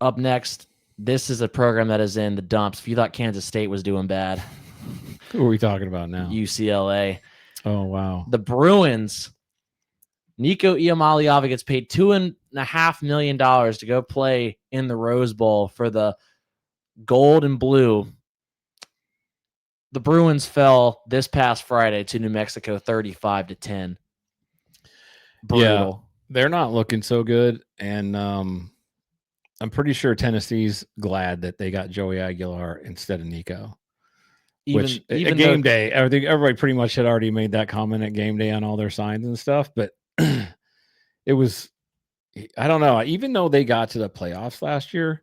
Up next, this is a program that is in the dumps. If you thought Kansas State was doing bad, Who are we talking about now? UCLA. Oh, wow. The Bruins. Nico Iamaleava gets paid $2.5 million to go play in the Rose Bowl for the gold and blue. The Bruins fell this past Friday to New Mexico 35-10. Brutal. Yeah, they're not looking so good. And I'm pretty sure Tennessee's glad that they got Joey Aguilar instead of Nico. Which at game day, I think everybody pretty much had already made that comment at game day on all their signs and stuff. But it was, I don't know. Even though they got to the playoffs last year,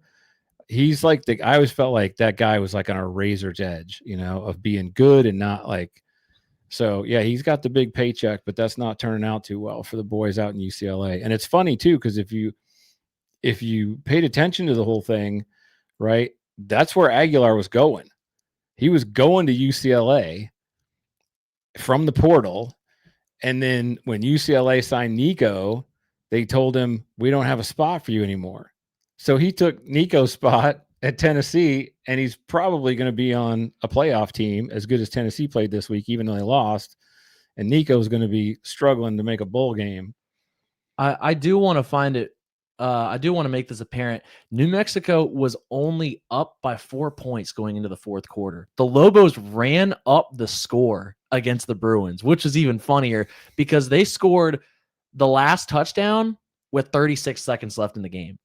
he's like I always felt like that guy was like on a razor's edge, of being good and not like. So yeah, he's got the big paycheck, but that's not turning out too well for the boys out in UCLA. And it's funny too, because if you paid attention to the whole thing, right, that's where Aguilar was going. He was going to UCLA from the portal. And then when UCLA signed Nico, they told him, we don't have a spot for you anymore. So he took Nico's spot at Tennessee, and he's probably going to be on a playoff team as good as Tennessee played this week, even though they lost. And Nico's going to be struggling to make a bowl game. I do want to find it. I do want to make this apparent. New Mexico was only up by 4 points going into the fourth quarter. The Lobos ran up the score against the Bruins, which is even funnier because they scored the last touchdown with 36 seconds left in the game.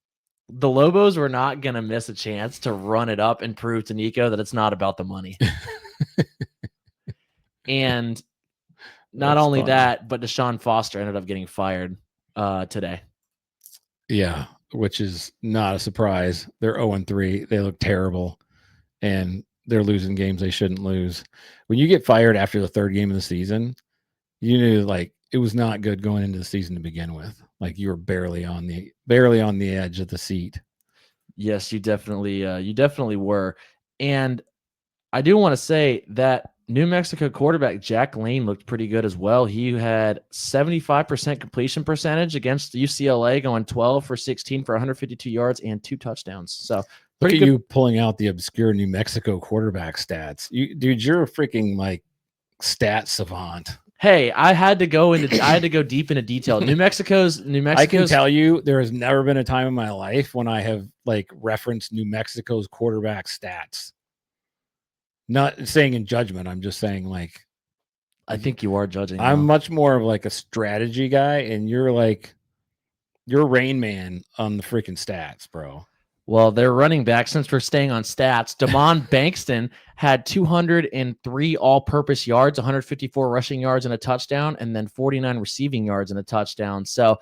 The Lobos were not going to miss a chance to run it up and prove to Nico that it's not about the money. And not That's only funny. that, but Deshaun Foster ended up getting fired today. Yeah, which is not a surprise. They're 0-3. They look terrible, and they're losing games they shouldn't lose. When you get fired after the third game of the season, you knew like it was not good going into the season to begin with. Like you were barely on the edge of the seat. Yes, you definitely were. And I do want to say that New Mexico quarterback Jack Lane looked pretty good as well. He had 75% completion percentage against UCLA, going 12 for 16 for 152 yards and 2 touchdowns. So look at you pulling out the obscure New Mexico quarterback stats. Dude, you're a freaking like stat savant. Hey, I had to go deep into detail. New Mexico's. I can tell you there has never been a time in my life when I have like referenced New Mexico's quarterback stats. Not saying in judgment, I'm just saying like I think you are judging. I'm much more of like a strategy guy, and you're Rain Man on the freaking stats, bro. Well, their running back, since we're staying on stats, Damon Bankston had 203 all-purpose yards, 154 rushing yards and a touchdown, and then 49 receiving yards and a touchdown. So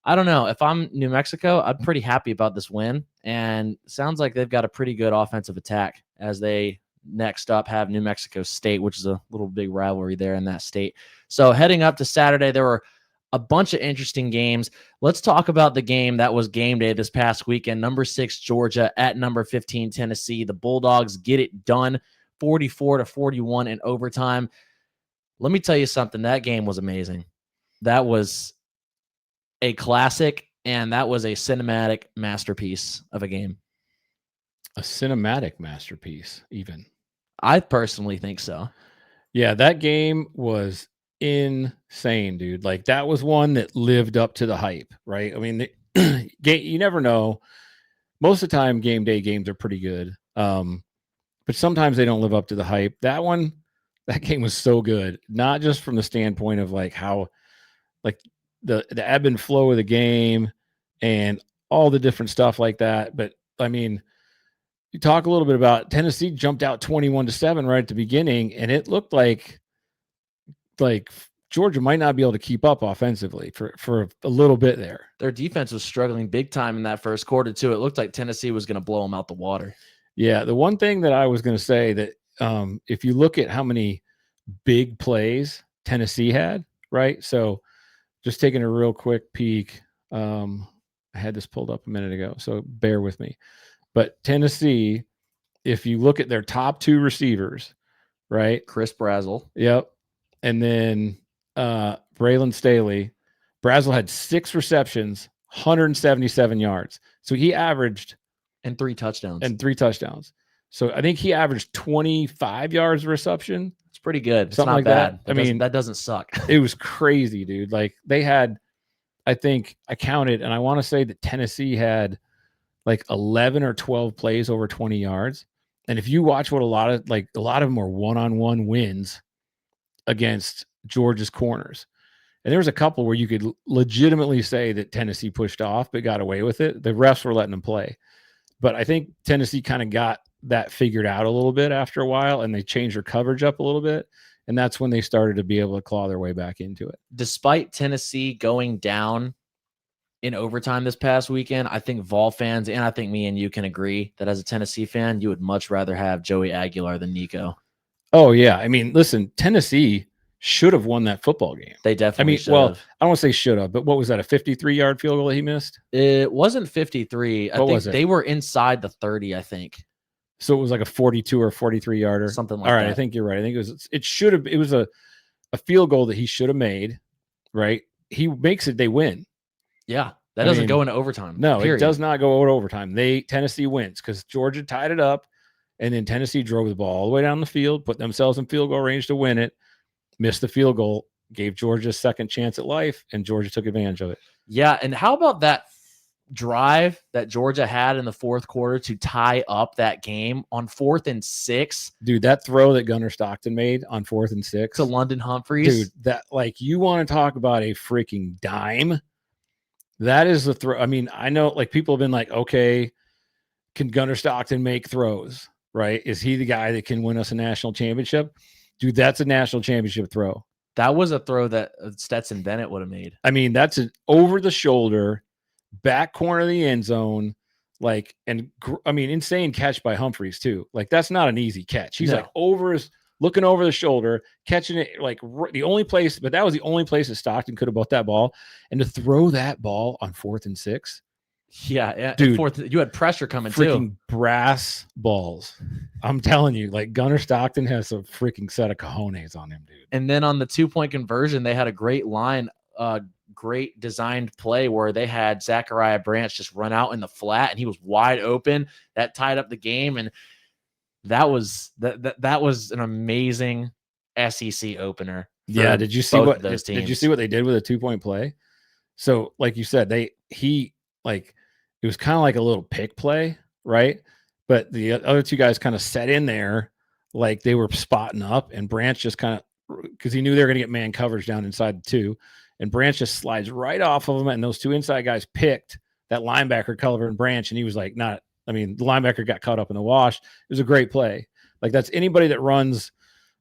I don't know. If I'm New Mexico, I'm pretty happy about this win. And sounds like they've got a pretty good offensive attack as they next up have New Mexico State, which is a little big rivalry there in that state. So heading up to Saturday, there were a bunch of interesting games. Let's talk about the game that was game day this past weekend. Number 6 Georgia at number 15 Tennessee. The Bulldogs get it done 44-41 in overtime. Let me tell you something. That game was amazing. That was a classic, and that was a cinematic masterpiece of a game. A cinematic masterpiece, even. I personally think so. Yeah, that game was insane, dude. Like that was one that lived up to the hype, right? I mean, you never know. Most of the time, game day games are pretty good, but sometimes they don't live up to the hype. That game was so good, not just from the standpoint of like how, like the ebb and flow of the game and all the different stuff like that. But I mean, you talk a little bit about Tennessee jumped out 21-7 right at the beginning, and it looked like Georgia might not be able to keep up offensively for a little bit there. Their defense was struggling big time in that first quarter too. It looked like Tennessee was going to blow them out the water. Yeah, the one thing that I was going to say that if you look at how many big plays Tennessee had, right? So just taking a real quick peek. I had this pulled up a minute ago, so bear with me. But Tennessee, if you look at their top 2 receivers, right? Chris Brazzell. Yep. And then Braylon Staley. Brazzell had 6 receptions, 177 yards. So he averaged And 3 touchdowns. So I think he averaged 25 yards of reception. It's pretty good. Something like bad. that. I mean, that doesn't suck. It was crazy, dude. Like they had, I think I counted, and I want to say that Tennessee had like 11 or 12 plays over 20 yards. And if you watch what a lot of them were one-on-one wins against Georgia's corners. And there was a couple where you could legitimately say that Tennessee pushed off but got away with it. The refs were letting them play. But I think Tennessee kind of got that figured out a little bit after a while, and they changed their coverage up a little bit. And that's when they started to be able to claw their way back into it. Despite Tennessee going down in overtime this past weekend, I think Vol fans, and I think me and you can agree that as a Tennessee fan, you would much rather have Joey Aguilar than Nico. Oh, yeah. I mean, listen, Tennessee should have won that football game. They definitely should have. I don't want to say should have, but what was that, a 53-yard field goal that he missed? It wasn't 53. I think they were inside the 30, I think. So it was like a 42 or 43-yarder. Something like that. All right, I think you're right. I think it was a field goal that he should have made, right? He makes it, they win. Yeah, that doesn't go into overtime. No, period. It does not go into overtime. Tennessee wins because Georgia tied it up, and then Tennessee drove the ball all the way down the field, put themselves in field goal range to win it, missed the field goal, gave Georgia a second chance at life, and Georgia took advantage of it. Yeah, and how about that drive that Georgia had in the fourth quarter to tie up that game on 4th and 6? Dude, that throw that Gunnar Stockton made on 4th and 6 to London Humphreys. Dude, that, like, you want to talk about a freaking dime? That is the throw. I mean, I know, like, people have been like, okay, can Gunnar Stockton make throws, right? Is he the guy that can win us a national championship? Dude, that's a national championship throw. That was a throw that Stetson Bennett would have made. I mean, that's an over the shoulder, back corner of the end zone, like, and I mean, insane catch by Humphreys too. Like, that's not an easy catch. He's like looking over the shoulder, catching it, like the only place, but that was the only place that Stockton could have bought that ball. And to throw that ball on 4th and 6. Yeah, dude, you had pressure coming freaking too. Brass balls. I'm telling you, like, Gunnar Stockton has a freaking set of cojones on him, dude. And then on the 2-point conversion, they had a great line, great designed play where they had Zachariah Branch just run out in the flat, and he was wide open. That tied up the game, and that was an amazing SEC opener. Yeah, did you see what those teams? Did you see what they did with a 2-point play? So, like you said, it was kind of like a little pick play, right? But the other two guys kind of set in there like they were spotting up, and Branch just kind of, because he knew they were going to get man coverage down inside the 2, and Branch just slides right off of them, and those 2 inside guys picked that linebacker, Culver and Branch, and he was like, the linebacker got caught up in the wash. It was a great play. Like, that's anybody that runs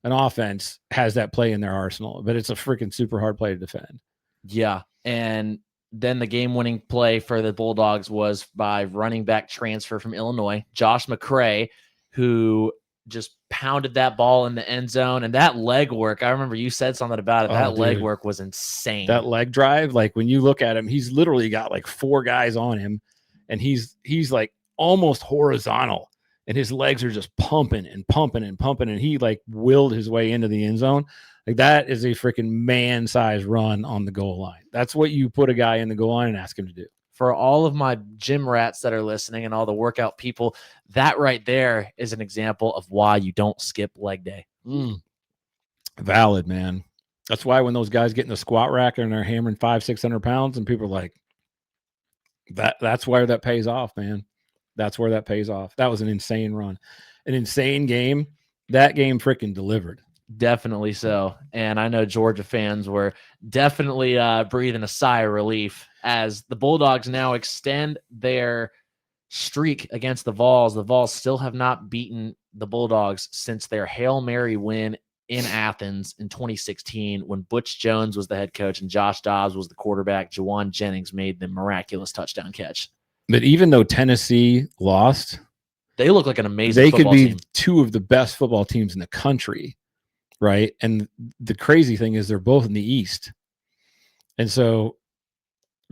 an offense has that play in their arsenal, but it's a freaking super hard play to defend. Yeah, and then the game-winning play for the Bulldogs was by running back transfer from Illinois, Josh McCray, who just pounded that ball in the end zone. And that leg work, I remember you said something about it. That leg work was insane. That leg drive, like, when you look at him, he's literally got like 4 guys on him, and he's like almost horizontal, and his legs are just pumping and pumping and pumping, and he like willed his way into the end zone. Like, that is a freaking man-sized run on the goal line. That's what you put a guy in the goal line and ask him to do. For all of my gym rats that are listening and all the workout people, that right there is an example of why you don't skip leg day. Valid, man. That's why when those guys get in the squat rack and they're hammering 500-600 pounds, and people are like, that's where that pays off, man. That's where that pays off. That was an insane run, an insane game. That game freaking delivered. Definitely so. And I know Georgia fans were definitely breathing a sigh of relief as the Bulldogs now extend their streak against the Vols. The Vols still have not beaten the Bulldogs since their Hail Mary win in Athens in 2016 when Butch Jones was the head coach and Josh Dobbs was the quarterback. Jawan Jennings made the miraculous touchdown catch. But even though Tennessee lost, they look like an amazing football team. They could be 2 of the best football teams in the country. Right. And the crazy thing is they're both in the East. And so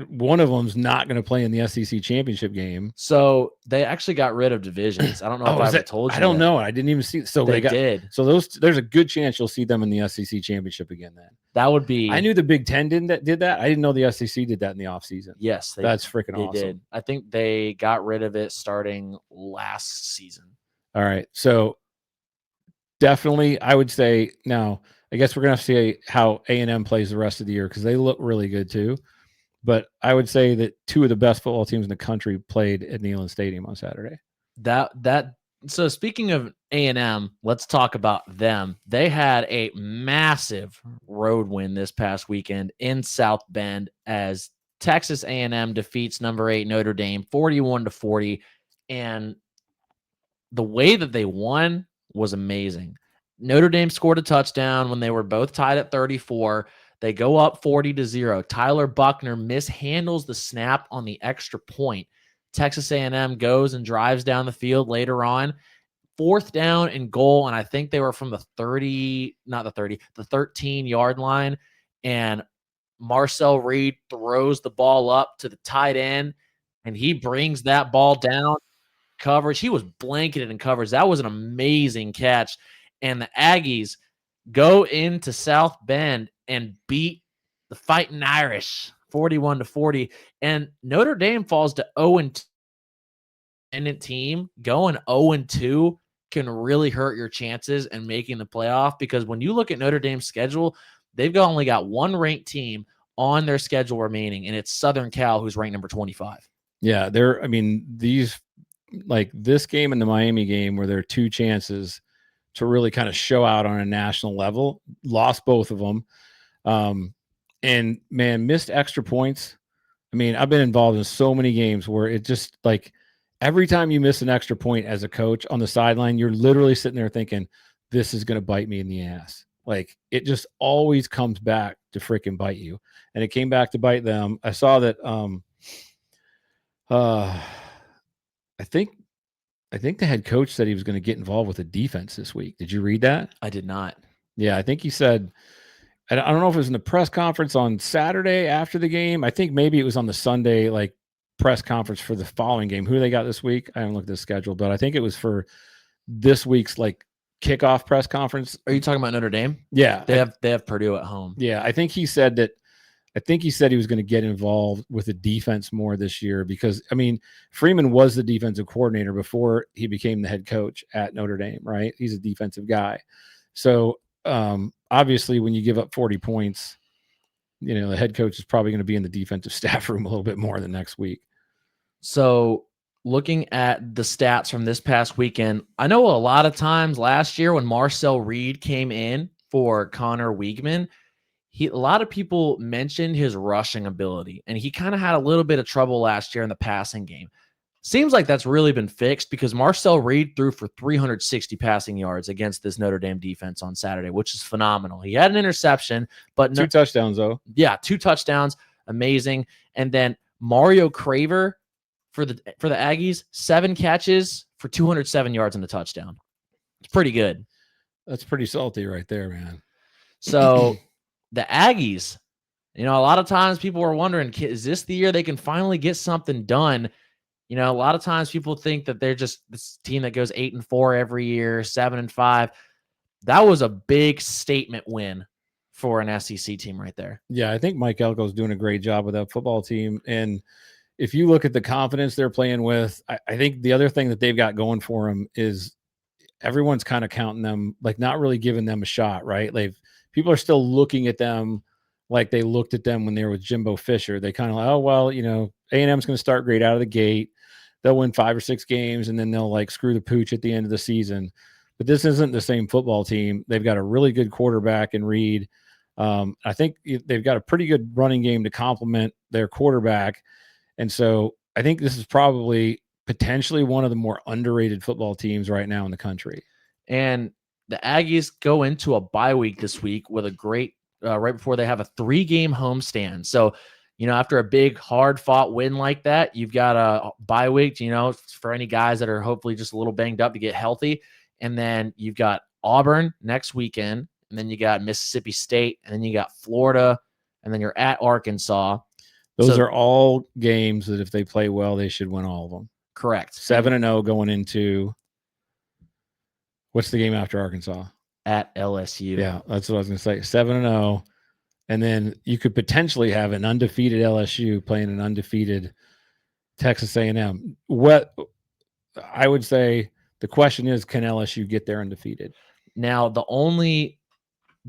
one of them's not going to play in the SEC championship game. So they actually got rid of divisions. I don't know if I ever told you. I don't know. I didn't even see. So they did. So there's a good chance you'll see them in the SEC championship again. Then that would be. I knew the Big Ten did that. I didn't know the SEC did that in the offseason. Yes, that's freaking awesome. Did. I think they got rid of it starting last season. All right, so definitely, I would say now. I guess we're gonna have to see how A&M plays the rest of the year because they look really good too. But I would say that two of the best football teams in the country played at Neyland Stadium on Saturday. So speaking of A&M, let's talk about them. They had a massive road win this past weekend in South Bend as Texas A&M defeats number 8 Notre Dame 41-40, and the way that they won was amazing. Notre Dame scored a touchdown when they were both tied at 34. They go up 40-0. Tyler Buckner mishandles the snap on the extra point. Texas A&M goes and drives down the field later on. 4th down and goal, and I think they were from the 13-yard line. And Marcel Reed throws the ball up to the tight end, and he brings that ball down. Coverage. He was blanketed in coverage. That was an amazing catch. And the Aggies go into South Bend and beat the Fighting Irish 41-40. And Notre Dame falls to 0-2. Independent team going 0-2 can really hurt your chances in making the playoff, because when you look at Notre Dame's schedule, they've only got one ranked team on their schedule remaining, and it's Southern Cal, who's ranked number 25. Yeah, these, like this game and the Miami game, where there are two chances to really kind of show out on a national level, lost both of them. And man, missed extra points. I mean, I've been involved in so many games where it just, like, every time you miss an extra point as a coach on the sideline, you're literally sitting there thinking, this is going to bite me in the ass. Like, it just always comes back to freaking bite you. And it came back to bite them. I saw that, I think the head coach said he was going to get involved with the defense this week. Did you read that? I did not. Yeah, I think he said, I don't know if it was in the press conference on Saturday after the game. I think maybe it was on the Sunday, like, press conference for the following game. Who they got this week? I haven't looked at the schedule, but I think it was for this week's, like, kickoff press conference. Are you talking about Notre Dame? Yeah. They have Purdue at home. Yeah, I think he said he was going to get involved with the defense more this year because, I mean, Freeman was the defensive coordinator before he became the head coach at Notre Dame, right? He's a defensive guy. So obviously when you give up 40 points, you know, the head coach is probably going to be in the defensive staff room a little bit more the next week. So looking at the stats from this past weekend, I know a lot of times last year when Marcel Reed came in for Connor Weigman, a lot of people mentioned his rushing ability, and he kind of had a little bit of trouble last year in the passing game. Seems like that's really been fixed because Marcel Reed threw for 360 passing yards against this Notre Dame defense on Saturday, which is phenomenal. He had an interception, but 2 touchdowns though. Yeah, 2 touchdowns, amazing. And then Mario Craver for the Aggies, 7 catches for 207 yards and a touchdown. It's pretty good. That's pretty salty right there, man. So the Aggies, you know, a lot of times people are wondering, is this the year they can finally get something done? You know, a lot of times people think that they're just this team that goes 8-4 every year, 7-5. That was a big statement win for an SEC team right there. Yeah, I think Mike Elko's doing a great job with that football team. And if you look at the confidence they're playing with, I think the other thing that they've got going for them is everyone's kind of counting them, like not really giving them a shot, right? People are still looking at them like they looked at them when they were with Jimbo Fisher. They kind of like, oh, well, you know, A&M's going to start great out of the gate. They'll win 5 or 6 games, and then they'll, like, screw the pooch at the end of the season. But this isn't the same football team. They've got a really good quarterback in Reed. I think they've got a pretty good running game to complement their quarterback. And so I think this is probably potentially one of the more underrated football teams right now in the country. And the Aggies go into a bye week this week with a great right before they have a 3-game homestand. So, you know, after a big, hard-fought win like that, you've got a bye week, you know, for any guys that are hopefully just a little banged up to get healthy. And then you've got Auburn next weekend, and then you got Mississippi State, and then you got Florida, and then you're at Arkansas. Those are all games that if they play well, they should win all of them. Correct. 7-0 going into what's the game after Arkansas? At LSU. Yeah, that's what I was going to say. 7-0. And then you could potentially have an undefeated LSU playing an undefeated Texas A&M. What I would say the question is, can LSU get there undefeated? Now, the only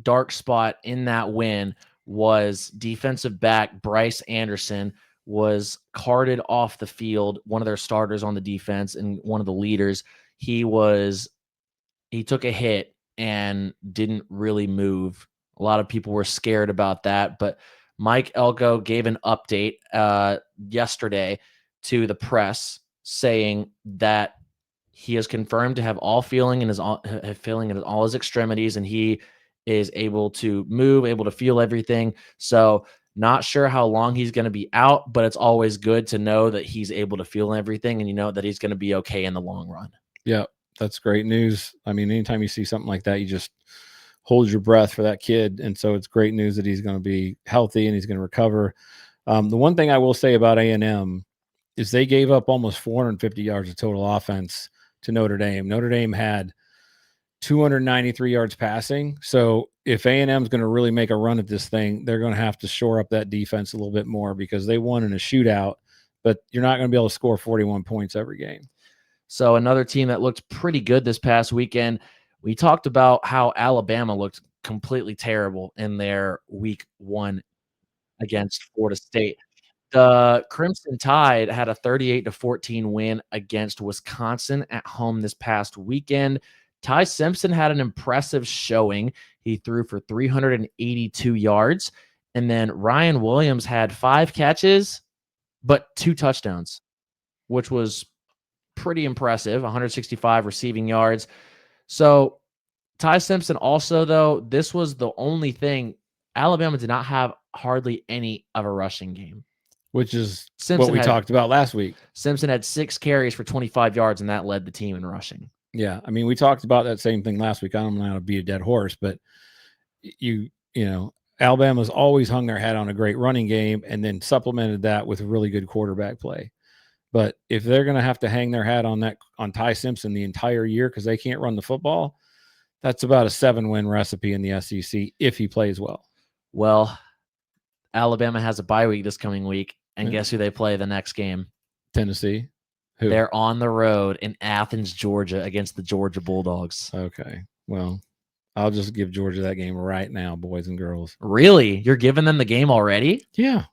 dark spot in that win was defensive back Bryce Anderson was carted off the field, one of their starters on the defense and one of the leaders. He took a hit and didn't really move. A lot of people were scared about that, but Mike Elko gave an update yesterday to the press saying that he is confirmed to have all feeling in all his extremities, and he is able to move, able to feel everything. So not sure how long he's going to be out, but it's always good to know that he's able to feel everything, and you know that he's going to be okay in the long run. Yeah, that's great news. I mean, anytime you see something like that, you just hold your breath for that kid. And so it's great news that he's going to be healthy and he's going to recover. The one thing I will say about A&M is they gave up almost 450 yards of total offense to Notre Dame. Notre Dame had 293 yards passing. So if A&M is going to really make a run at this thing, they're going to have to shore up that defense a little bit more because they won in a shootout, but you're not going to be able to score 41 points every game. So another team that looked pretty good this past weekend, we talked about how Alabama looked completely terrible in their week 1 against Florida State. The Crimson Tide had a 38-14 win against Wisconsin at home this past weekend. Ty Simpson had an impressive showing. He threw for 382 yards. And then Ryan Williams had 5 catches, but 2 touchdowns, which was pretty impressive, 165 receiving yards. So Ty Simpson also, though, this was the only thing. Alabama did not have hardly any of a rushing game, which is what we talked about last week. Simpson had 6 carries for 25 yards, and that led the team in rushing. Yeah, I mean, we talked about that same thing last week. I don't know how to beat a dead horse, but you know, Alabama's always hung their hat on a great running game and then supplemented that with really good quarterback play. But if they're going to have to hang their hat on Ty Simpson the entire year because they can't run the football, that's about a 7-win recipe in the SEC if he plays well. Well, Alabama has a bye week this coming week, and guess who they play the next game? Tennessee. Who? They're on the road in Athens, Georgia, against the Georgia Bulldogs. Okay. Well, I'll just give Georgia that game right now, boys and girls. Really? You're giving them the game already? Yeah.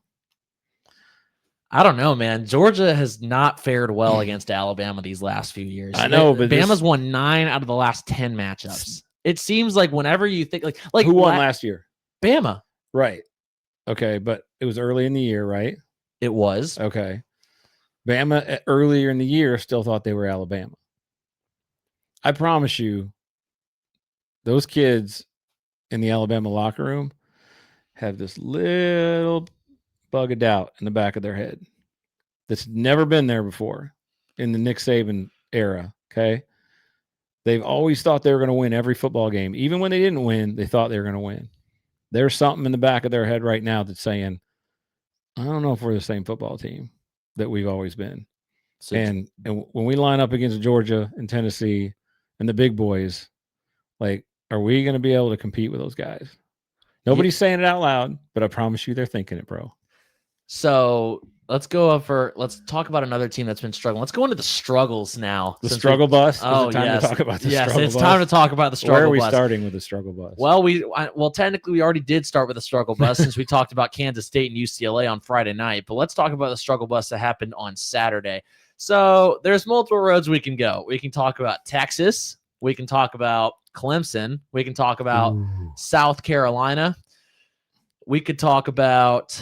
I don't know, man. Georgia has not fared well against Alabama these last few years. I know, but Bama's won 9 out of the last 10 matchups. It seems like whenever you think like who won last year? Bama. Right. Okay, but it was early in the year, right? It was. Okay. Bama earlier in the year still thought they were Alabama. I promise you, those kids in the Alabama locker room have this little bug of doubt in the back of their head that's never been there before in the Nick Saban era, okay? They've always thought they were going to win every football game. Even when they didn't win, they thought they were going to win. There's something in the back of their head right now that's saying, I don't know if we're the same football team that we've always been. So, and when we line up against Georgia and Tennessee and the big boys, like, are we going to be able to compete with those guys? Nobody's saying it out loud, but I promise you they're thinking it, bro. So let's talk about another team that's been struggling. Let's go into the struggles now. The struggle bus? Oh, yes. Time to talk about it's time to talk about the struggle bus. Where are we starting with the struggle bus? Well, technically we already did start with the struggle bus since we talked about Kansas State and UCLA on Friday night, but let's talk about the struggle bus that happened on Saturday. So there's multiple roads we can go. We can talk about Texas. We can talk about Clemson. We can talk about South Carolina. We could talk about...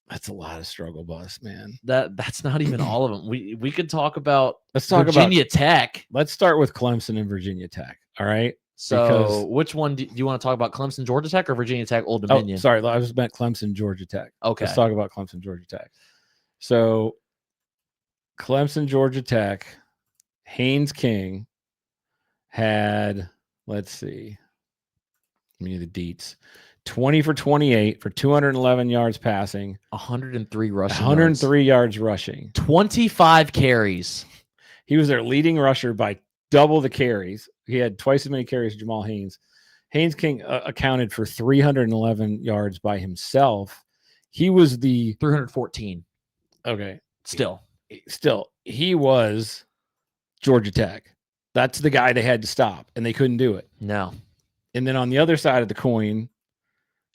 That's a lot of struggle bus, man. That's not even all of them. We could talk about Virginia Tech. Let's start with Clemson and Virginia Tech. All right. So which one do you want to talk about? Clemson, Georgia Tech, or Virginia Tech, Old Dominion? Oh, sorry, I just meant Clemson, Georgia Tech. Okay. Let's talk about Clemson, Georgia Tech. So Clemson, Georgia Tech, Haynes King had, let's see, give me the deets. 20 for 28 for 211 yards passing, 103 rushing 103 yards rushing, 25 carries. He was their leading rusher by double the carries. He had twice as many carries as Jamal Haynes. Haynes King accounted for 311 yards by himself. He was the 314. Okay. Still, he was Georgia Tech. That's the guy they had to stop, and they couldn't do it. No. And then on the other side of the coin,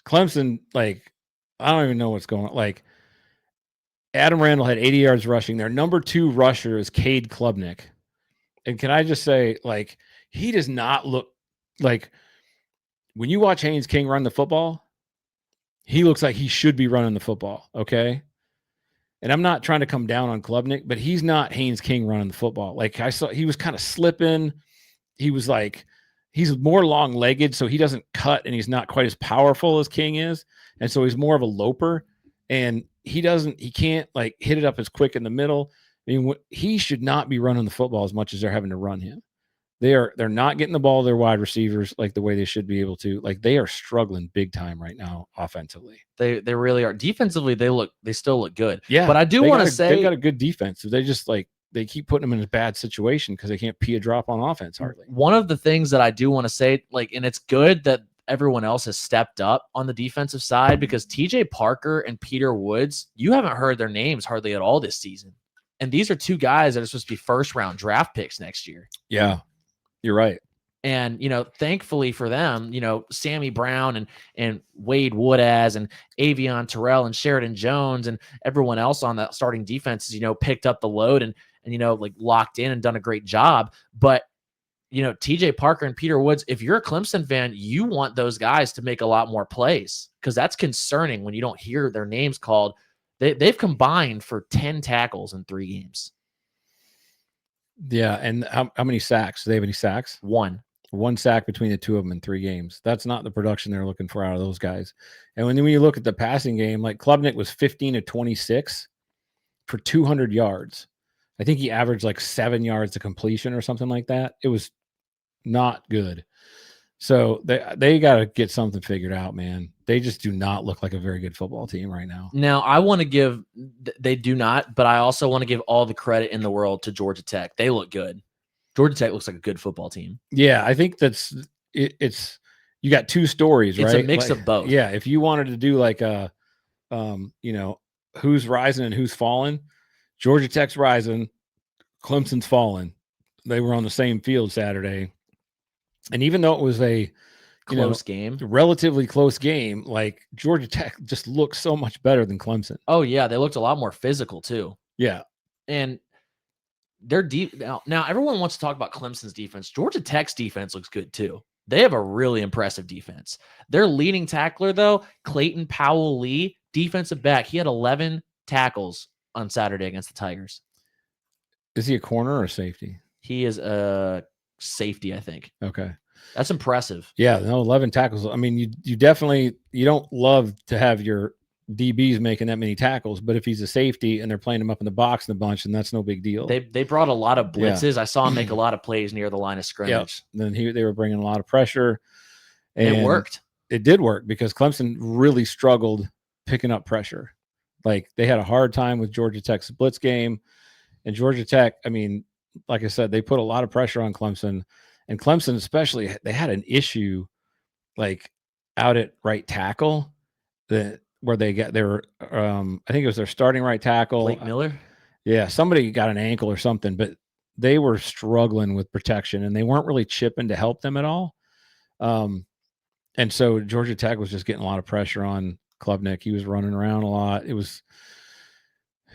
Clemson, like, I don't even know what's going on. Like, Adam Randall had 80 yards rushing. Their number 2 rusher is Cade Klubnik. And can I just say, like, he does not look like when you watch Haynes King run the football, he looks like he should be running the football. Okay. And I'm not trying to come down on Klubnik, but he's not Haynes King running the football. Like, I saw he was kind of slipping. He was like, he's more long-legged, so he doesn't cut, and he's not quite as powerful as King is. And so he's more of a loper, and he can't like hit it up as quick in the middle. I mean, he should not be running the football as much as they're having to run him. They're not getting the ball to their wide receivers like the way they should be able to. Like, they are struggling big time right now offensively. They really are. Defensively, they still look good. Yeah, but I do want to say they've got a good defense. So they just they keep putting them in a bad situation because they can't pee a drop on offense hardly. One of the things that I do want to say, like, and it's good that everyone else has stepped up on the defensive side, because TJ Parker and Peter Woods, you haven't heard their names hardly at all this season. And these are 2 guys that are supposed to be first-round draft picks next year. Yeah. You're right. And, thankfully for them, Sammy Brown and Wade Woodaz and Avion Terrell and Sheridan Jones and everyone else on the starting defenses, picked up the load and like locked in and done a great job. But, TJ Parker and Peter Woods, if you're a Clemson fan, you want those guys to make a lot more plays, because that's concerning when you don't hear their names called. They've combined for 10 tackles in 3 games. Yeah, and how many sacks? Do they have any sacks? 1 sack between the 2 of them in 3 games. That's not the production they're looking for out of those guys. And when you look at the passing game, like Klubnik was 15 to 26 for 200 yards. I think he averaged like 7 yards to completion or something like that. It was not good. So they got to get something figured out, man. They just do not look like a very good football team right now. Now, I want to they do not, but I also want to give all the credit in the world to Georgia Tech. They look good. Georgia Tech looks like a good football team. Yeah, I think that's it's you got 2 stories, right? It's a mix of both. Yeah, if you wanted to do like a who's rising and who's falling, Georgia Tech's rising, Clemson's falling. They were on the same field Saturday. And even though it was a relatively close game, like Georgia Tech just looks so much better than Clemson. Oh yeah, they looked a lot more physical too. Yeah, and they're deep now. Everyone wants to talk about Clemson's defense. Georgia Tech's defense looks good too. They have a really impressive defense. Their leading tackler, though, Clayton Powell-Lee, defensive back, he had 11 tackles on Saturday against the Tigers. Is he a corner or a safety? He is a safety, I think. Okay. That's impressive. Yeah, no, 11 tackles. I mean, you definitely, you don't love to have your DBs making that many tackles, but if he's a safety and they're playing him up in the box in a bunch, then that's no big deal. They brought a lot of blitzes. Yeah. I saw him make a lot of plays near the line of scrimmage. Yeah. Then they were bringing a lot of pressure. And it worked. It did work because Clemson really struggled picking up pressure. Like, they had a hard time with Georgia Tech's blitz game. And Georgia Tech, I mean, like I said, they put a lot of pressure on Clemson. And Clemson especially, they had an issue like out at right tackle where they were I think it was their starting right tackle. Blake Miller? Yeah, somebody got an ankle or something, but they were struggling with protection and they weren't really chipping to help them at all. And so Georgia Tech was just getting a lot of pressure on Klubnik. He was running around a lot.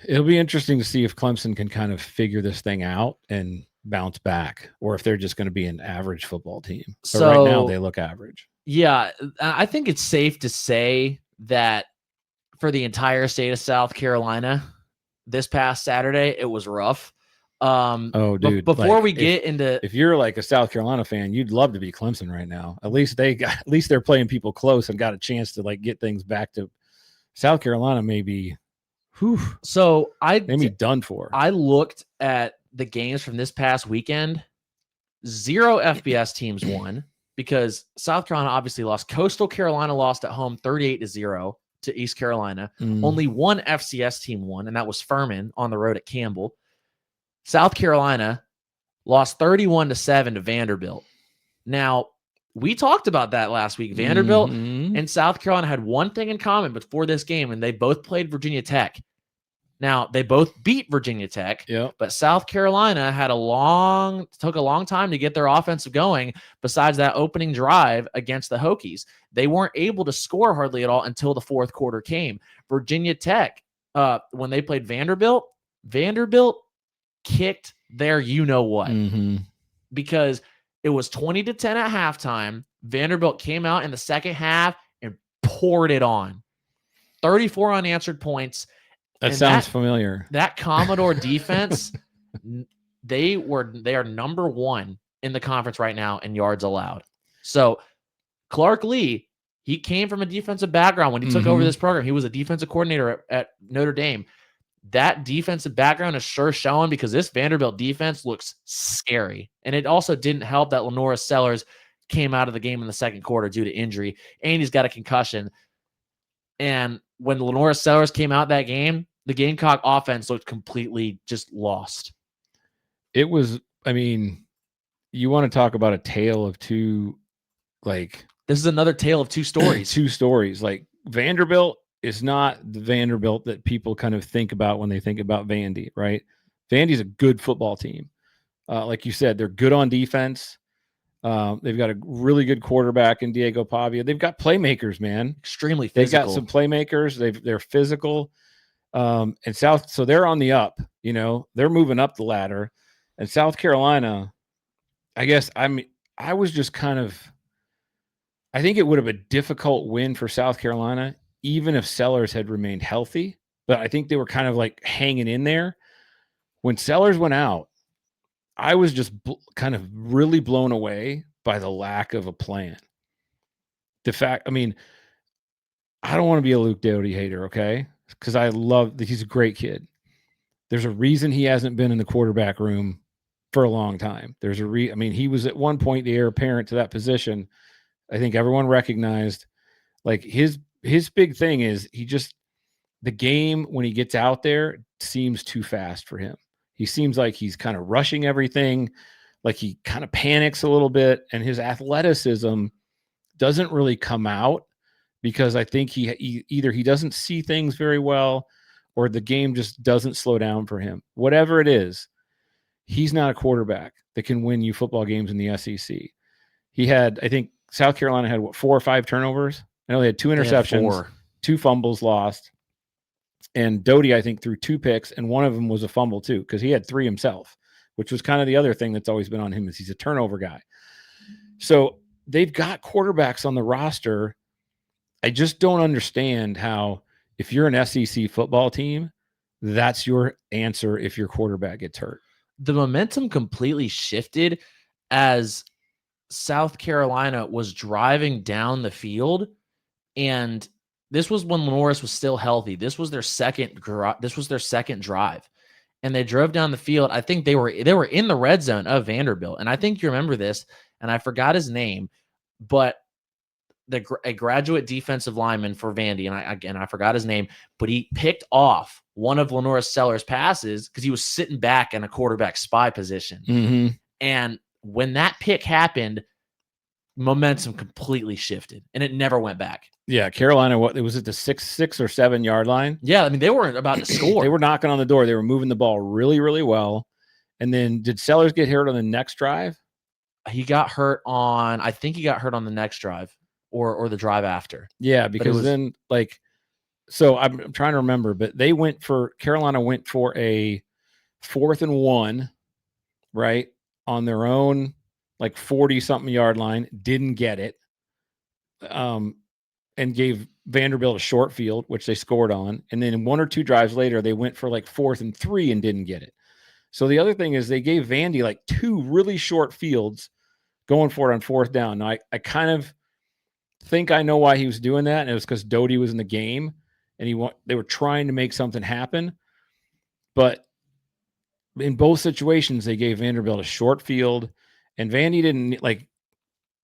It'll be interesting to see if Clemson can kind of figure this thing out and bounce back, or if they're just going to be an average football team. But so, right now they look average. Yeah, I think it's safe to say that for the entire state of South Carolina, this past Saturday, it was rough. Dude, before we get into, if you're like a South Carolina fan, you'd love to be Clemson right now. At least they're playing people close and got a chance to like get things back to South Carolina. Maybe. So maybe done for. I looked at the games from this past weekend. 0 FBS teams won. because South Carolina obviously lost. Coastal Carolina lost at home 38-0 to East Carolina. Only one FCS team won, and that was Furman on the road at Campbell. South Carolina lost 31-7 to Vanderbilt. Now, we talked about that last week. Vanderbilt and South Carolina had one thing in common before this game, and they both played Virginia Tech. Now, they both beat Virginia Tech, but South Carolina took a long time to get their offensive going besides that opening drive against the Hokies. They weren't able to score hardly at all until the fourth quarter came. Virginia Tech, when they played Vanderbilt kicked their you-know-what because it was 20-10 at halftime. Vanderbilt came out in the second half and poured it on. 34 unanswered points. That sounds familiar. That Commodore defense, they are number one in the conference right now in yards allowed. So Clark Lee, he came from a defensive background when he took over this program. He was a defensive coordinator at Notre Dame. That defensive background is sure showing because this Vanderbilt defense looks scary. And it also didn't help that Lenora Sellers came out of the game in the second quarter due to injury, and he's got a concussion. And when Lenora Sellers came out that game, the Gamecock offense looked completely just lost. It was, I mean, you want to talk about a tale of two, like... This is another tale of two stories. Two stories. Like, Vanderbilt is not the Vanderbilt that people kind of think about when they think about Vandy, right? Vandy's a good football team. Like you said, they're good on defense. They've got a really good quarterback in Diego Pavia. They've got playmakers, man. Extremely physical. They've got some playmakers. They're physical. And so they're on the up, they're moving up the ladder. And South Carolina, I was just I think it would have been a difficult win for South Carolina, even if Sellers had remained healthy. But I think they were kind of like hanging in there. When Sellers went out, I was just kind of really blown away by the lack of a plan. The fact, I don't want to be a Luke Doty hater, okay? Because I love that he's a great kid. There's a reason he hasn't been in the quarterback room for a long time. There's he was at one point the heir apparent to that position. I think everyone recognized, like, his big thing is the game when he gets out there seems too fast for him. He seems like he's kind of rushing everything, like he kind of panics a little bit, and his athleticism doesn't really come out because I think he either he doesn't see things very well or the game just doesn't slow down for him. Whatever it is, he's not a quarterback that can win you football games in the SEC. He had, I think South Carolina had 4 or 5 turnovers. I know they had 2 interceptions, 2 fumbles lost. And Doty, I think, threw 2 picks, and one of them was a fumble too, because he had 3 himself, which was kind of the other thing that's always been on him is he's a turnover guy. So they've got quarterbacks on the roster. I just don't understand how, if you're an SEC football team, that's your answer if your quarterback gets hurt. The momentum completely shifted as South Carolina was driving down the field, and this was when Norris was still healthy. This was their second drive, and they drove down the field. I think they were in the red zone of Vanderbilt, and I think you remember this. And I forgot his name, but a graduate defensive lineman for Vandy, and I forgot his name, but he picked off one of Lenora Sellers' passes because he was sitting back in a quarterback spy position. And when that pick happened, momentum completely shifted, and it never went back. Yeah, Carolina, it was at the 6 or 7 yard line. Yeah, they weren't about to score. They were knocking on the door. They were moving the ball really, really well. And then did Sellers get hurt on the next drive? He got hurt on, I think he got hurt on the next drive or the drive after. Yeah, because then, like, so I'm trying to remember, but Carolina went for a 4th and 1, right, on their own, like 40-something yard line, didn't get it, and gave Vanderbilt a short field, which they scored on. And then 1 or 2 drives later, they went for like 4th and 3 and didn't get it. So the other thing is they gave Vandy like 2 really short fields going for it on 4th down. Now, I kind of think I know why he was doing that, and it was because Doty was in the game, and they were trying to make something happen. But in both situations, they gave Vanderbilt a short field, and Vandy didn't, like,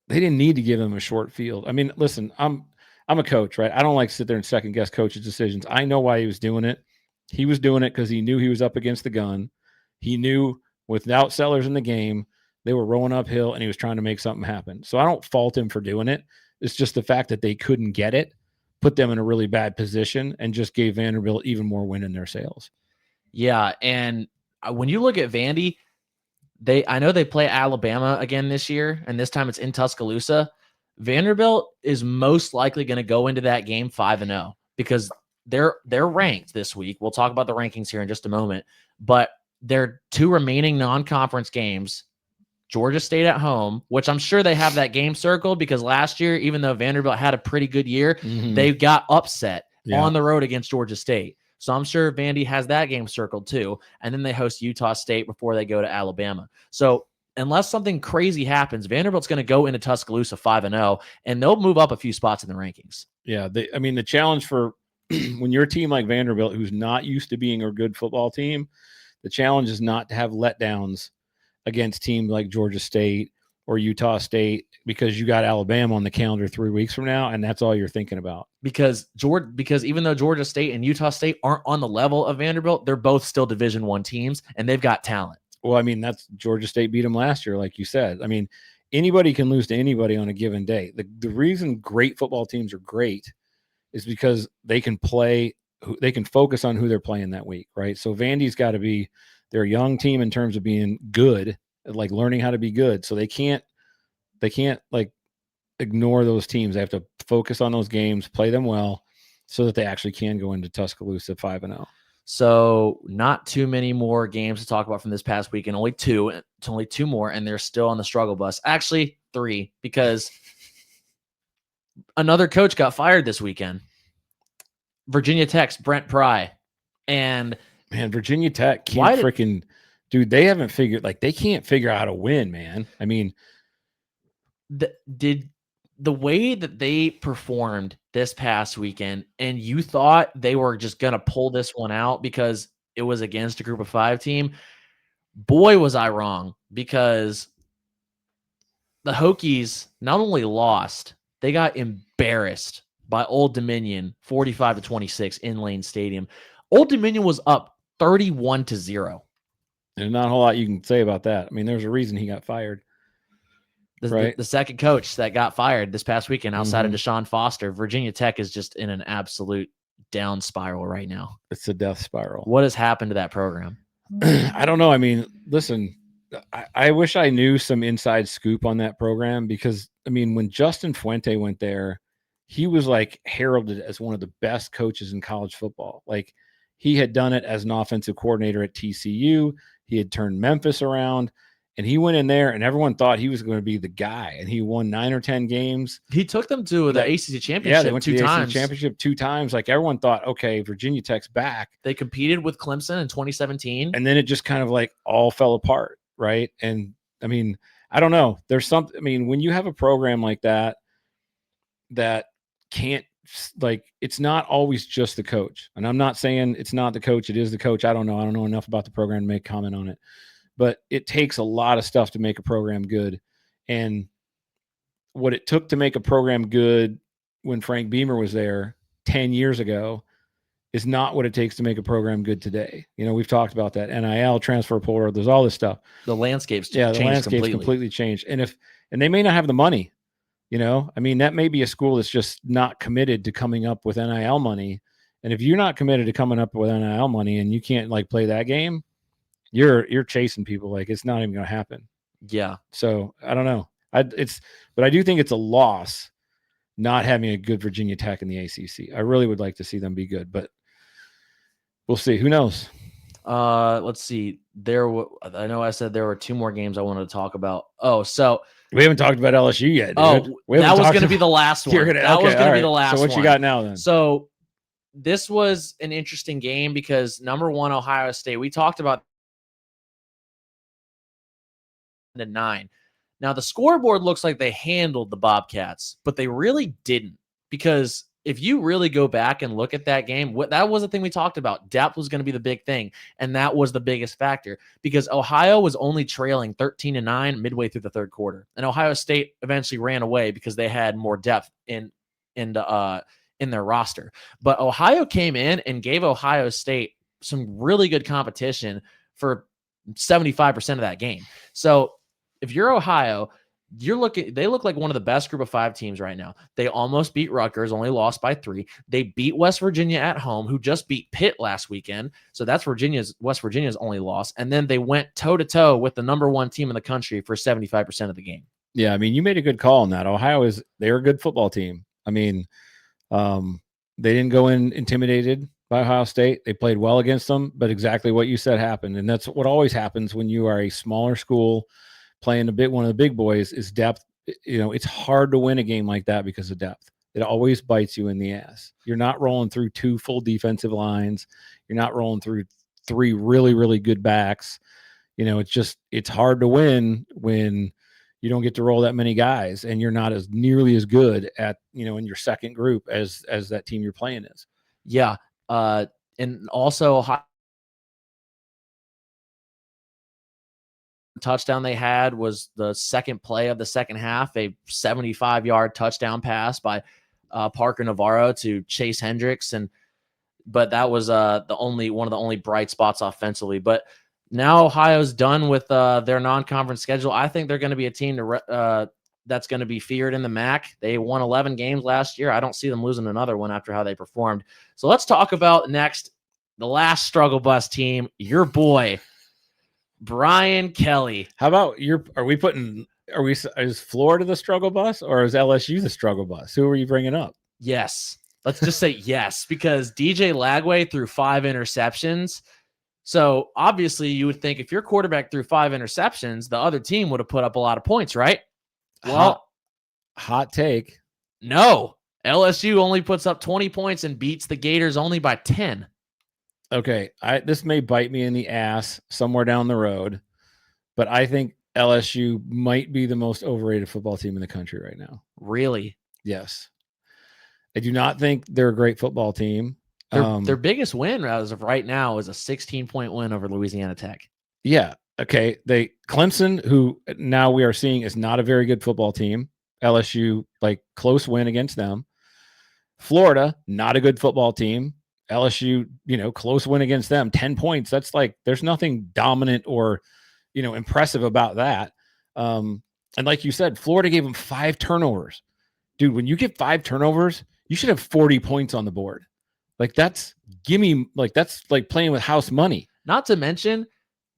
they didn't need to give him a short field. I mean, listen, I'm a coach, right? I don't like to sit there and second guess coaches' decisions. I know why he was doing it. He was doing it because he knew he was up against the gun. He knew without Sellers in the game, they were rolling uphill and he was trying to make something happen. So I don't fault him for doing it. It's just the fact that they couldn't get it, put them in a really bad position, and just gave Vanderbilt even more wind in their sails. Yeah, and when you look at Vandy, I know they play Alabama again this year, and this time it's in Tuscaloosa. Vanderbilt is most likely going to go into that game 5-0 because they're ranked this week. We'll talk about the rankings here in just a moment, but their two remaining non-conference games, Georgia State at home, which I'm sure they have that game circled because last year, even though Vanderbilt had a pretty good year, they got upset on the road against Georgia State. So I'm sure Vandy has that game circled too. And then they host Utah State before they go to Alabama. So unless something crazy happens, Vanderbilt's going to go into Tuscaloosa 5-0, and they'll move up a few spots in the rankings. Yeah, the challenge for when you're a team like Vanderbilt, who's not used to being a good football team, the challenge is not to have letdowns against teams like Georgia State or Utah State because you got Alabama on the calendar 3 weeks from now, and that's all you're thinking about. Because even though Georgia State and Utah State aren't on the level of Vanderbilt, they're both still Division I teams, and they've got talent. Well, I mean, that's Georgia State beat them last year, like you said. I mean, anybody can lose to anybody on a given day. The reason great football teams are great is because they can focus on who they're playing that week, right? So Vandy's got to be their young team in terms of being good, like learning how to be good. So they can't like ignore those teams. They have to focus on those games, play them well, so that they actually can go into Tuscaloosa 5-0. So not too many more games to talk about from this past weekend. Only two more, and they're still on the struggle bus. Actually, 3, because another coach got fired this weekend. Virginia Tech's Brent Pry. And man, Virginia Tech can't dude, they haven't figured, like, they can't figure out how to win, man. I mean, did the way that they performed this past weekend, and you thought they were just going to pull this one out because it was against a group of 5 team, boy, was I wrong, because the Hokies not only lost, they got embarrassed by Old Dominion 45-26 in Lane Stadium. Old Dominion was up 31-0. There's not a whole lot you can say about that. I mean, there's a reason he got fired. The second coach that got fired this past weekend outside of Deshaun Foster, Virginia Tech is just in an absolute down spiral right now. It's a death spiral. What has happened to that program? I don't know. I mean, listen, I wish I knew some inside scoop on that program because, I mean, when Justin Fuente went there, he was like heralded as one of the best coaches in college football. Like, he had done it as an offensive coordinator at TCU. He had turned Memphis around. And he went in there, and everyone thought he was going to be the guy. And he won 9 or 10 games. He took them to the ACC championship. Yeah, they went to the ACC championship 2 times. Like, everyone thought, okay, Virginia Tech's back. They competed with Clemson in 2017, and then it just kind of like all fell apart, right? And I mean, I don't know. There's something. I mean, when you have a program like that can't, like, it's not always just the coach. And I'm not saying it's not the coach. It is the coach. I don't know. I don't know enough about the program to make comment on it. But it takes a lot of stuff to make a program good. And what it took to make a program good when Frank Beamer was there 10 years ago is not what it takes to make a program good today. You know, we've talked about that. NIL, transfer portal, there's all this stuff. The landscape's completely changed. And they may not have the money, you know. I mean, that may be a school that's just not committed to coming up with NIL money. And if you're not committed to coming up with NIL money and you can't, like, play that game, you're chasing people. Like, it's not even going to happen. Yeah. So I don't know. But I do think it's a loss not having a good Virginia Tech in the ACC. I really would like to see them be good, but we'll see. Who knows? Let's see. I know I said there were 2 more games I wanted to talk about. Oh, so we haven't talked about LSU yet. Dude. Oh, that was going to be the last one. That was going to be the last one. So what you got now then? So this was an interesting game because number 1, Ohio State. We talked about 9. Now the scoreboard looks like they handled the Bobcats, but they really didn't, because if you really go back and look at that game, that was the thing we talked about. Depth was going to be the big thing, and that was the biggest factor because Ohio was only trailing 13-9 midway through the third quarter, and Ohio State eventually ran away because they had more depth in their roster. But Ohio came in and gave Ohio State some really good competition for 75% of that game. So if you're Ohio, they look like one of the best group of 5 teams right now. They almost beat Rutgers, only lost by 3. They beat West Virginia at home, who just beat Pitt last weekend. So that's West Virginia's only loss. And then they went toe to toe with the number 1 team in the country for 75% of the game. Yeah. I mean, you made a good call on that. They're a good football team. I mean, they didn't go in intimidated by Ohio State. They played well against them, but exactly what you said happened. And that's what always happens when you are a smaller school playing one of the big boys is depth. It's hard to win a game like that because of depth. It always bites you in the ass. You're not rolling through 2 full defensive lines. You're not rolling through 3 really, really good backs. It's hard to win when you don't get to roll that many guys and you're not as nearly as good at, in your second group as that team you're playing is. Yeah. And also touchdown they had was the second play of the second half, a 75-yard touchdown pass by Parker Navarro to Chase Hendricks. But that was one of the only bright spots offensively. But now Ohio's done with their non-conference schedule. I think they're going to be a team that's going to be feared in the MAC. They won 11 games last year. I don't see them losing another one after how they performed. So let's talk about next the last struggle bus team, your boy, Brian Kelly. How about is Florida the struggle bus or is LSU the struggle bus? Who are you bringing up? Yes. Let's just say yes, because DJ Lagway threw 5 interceptions. So obviously you would think if your quarterback threw 5 interceptions, the other team would have put up a lot of points, right? Well, hot take. No, LSU only puts up 20 points and beats the Gators only by 10. Okay, this may bite me in the ass somewhere down the road, but I think LSU might be the most overrated football team in the country right now. Really? Yes. I do not think they're a great football team. Their biggest win as of right now is a 16-point win over Louisiana Tech. Yeah. Okay. Clemson, who now we are seeing is not a very good football team. LSU, close win against them. Florida, not a good football team. LSU, close win against them, 10 points. That's there's nothing dominant or, impressive about that. And like you said, Florida gave them 5 turnovers. Dude, when you get 5 turnovers, you should have 40 points on the board. That's like playing with house money. Not to mention,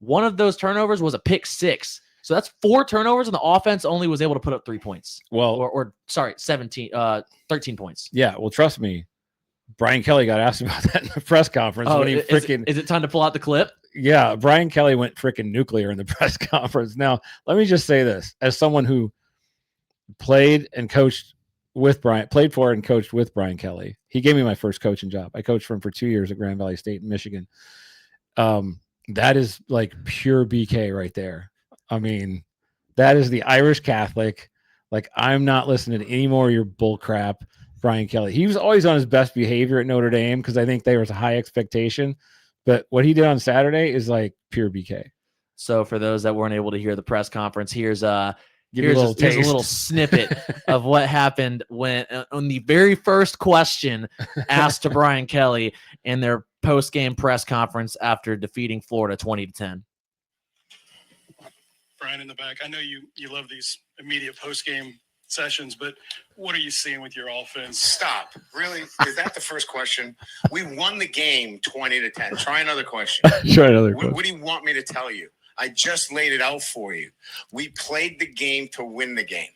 one of those turnovers was a pick 6. So that's 4 turnovers, and the offense only was able to put up 3 points. Well, 13 points. Yeah, well, trust me, Brian Kelly got asked about that in the press conference. When he is it time to pull out the clip? Yeah, Brian Kelly went freaking nuclear in the press conference. Now, let me just say this. As someone who played and coached played for and coached with Brian Kelly, he gave me my first coaching job. I coached for him for 2 years at Grand Valley State in Michigan. That is pure BK right there. I mean, that is the Irish Catholic. I'm not listening to any more of your bull crap, Brian Kelly. He was always on his best behavior at Notre Dame because I think there was a high expectation. But what he did on Saturday is pure BK. So for those that weren't able to hear the press conference, here's a little snippet of what happened when on the very first question asked to Brian Kelly in their post-game press conference after defeating Florida 20-10. Brian in the back, I know you love these immediate post-game sessions, but what are you seeing with your offense? Stop. Really? Is that the first question? We won the game 20-10. Try another question. What do you want me to tell you? I just laid it out for you. We played the game to win the game.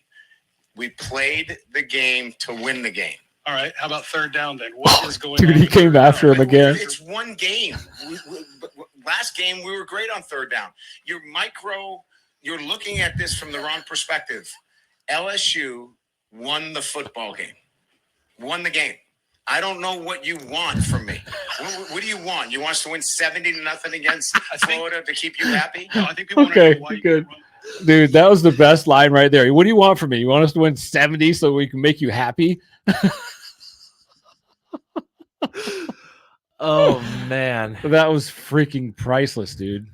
We played the game to win the game. All right. How about third down then? What is going on? Dude, he came after him again. It's one game. Last game, we were great on third down. You're looking at this from the wrong perspective. LSU won the football game. Won the game. I don't know what you want from me. What do you want? You want us to win 70-0 against Florida to keep you happy? No, I think people want to know why you good. Dude, that was the best line right there. What do you want from me? You want us to win 70 so we can make you happy? Oh man. That was freaking priceless, dude.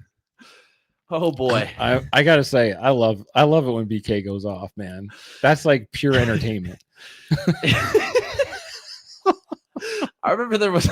Oh boy. I gotta say, I love it when BK goes off, man. That's like pure entertainment. I remember there was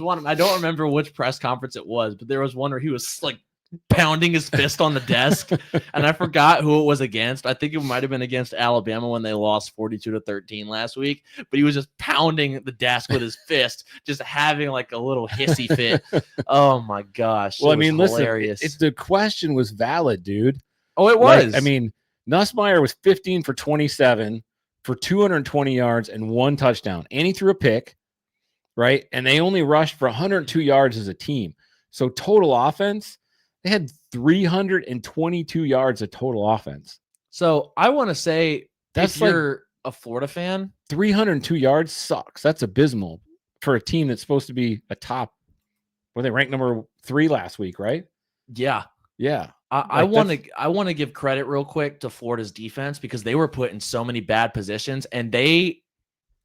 one. I don't remember which press conference it was, but there was one where he was like pounding his fist on the desk, and I forgot who it was against. I think it might have been against Alabama when they lost 42-13 last week. But he was just pounding the desk with his fist, just having like a little hissy fit. Oh my gosh! Well, I mean, hilarious. listen, the question was valid, dude. Oh, it was. Like, I mean, Nussmeier was 15 for 27 for 220 yards and 1 touchdown, and he threw a pick. Right. And they only rushed for 102 yards as a team. So total offense, they had 322 yards of total offense. So I want to say, that's if you're a Florida fan, 302 yards sucks. That's abysmal for a team that's supposed to be a top. Were they ranked number 3 last week, right? Yeah. Yeah. I want to give credit real quick to Florida's defense because they were put in so many bad positions and they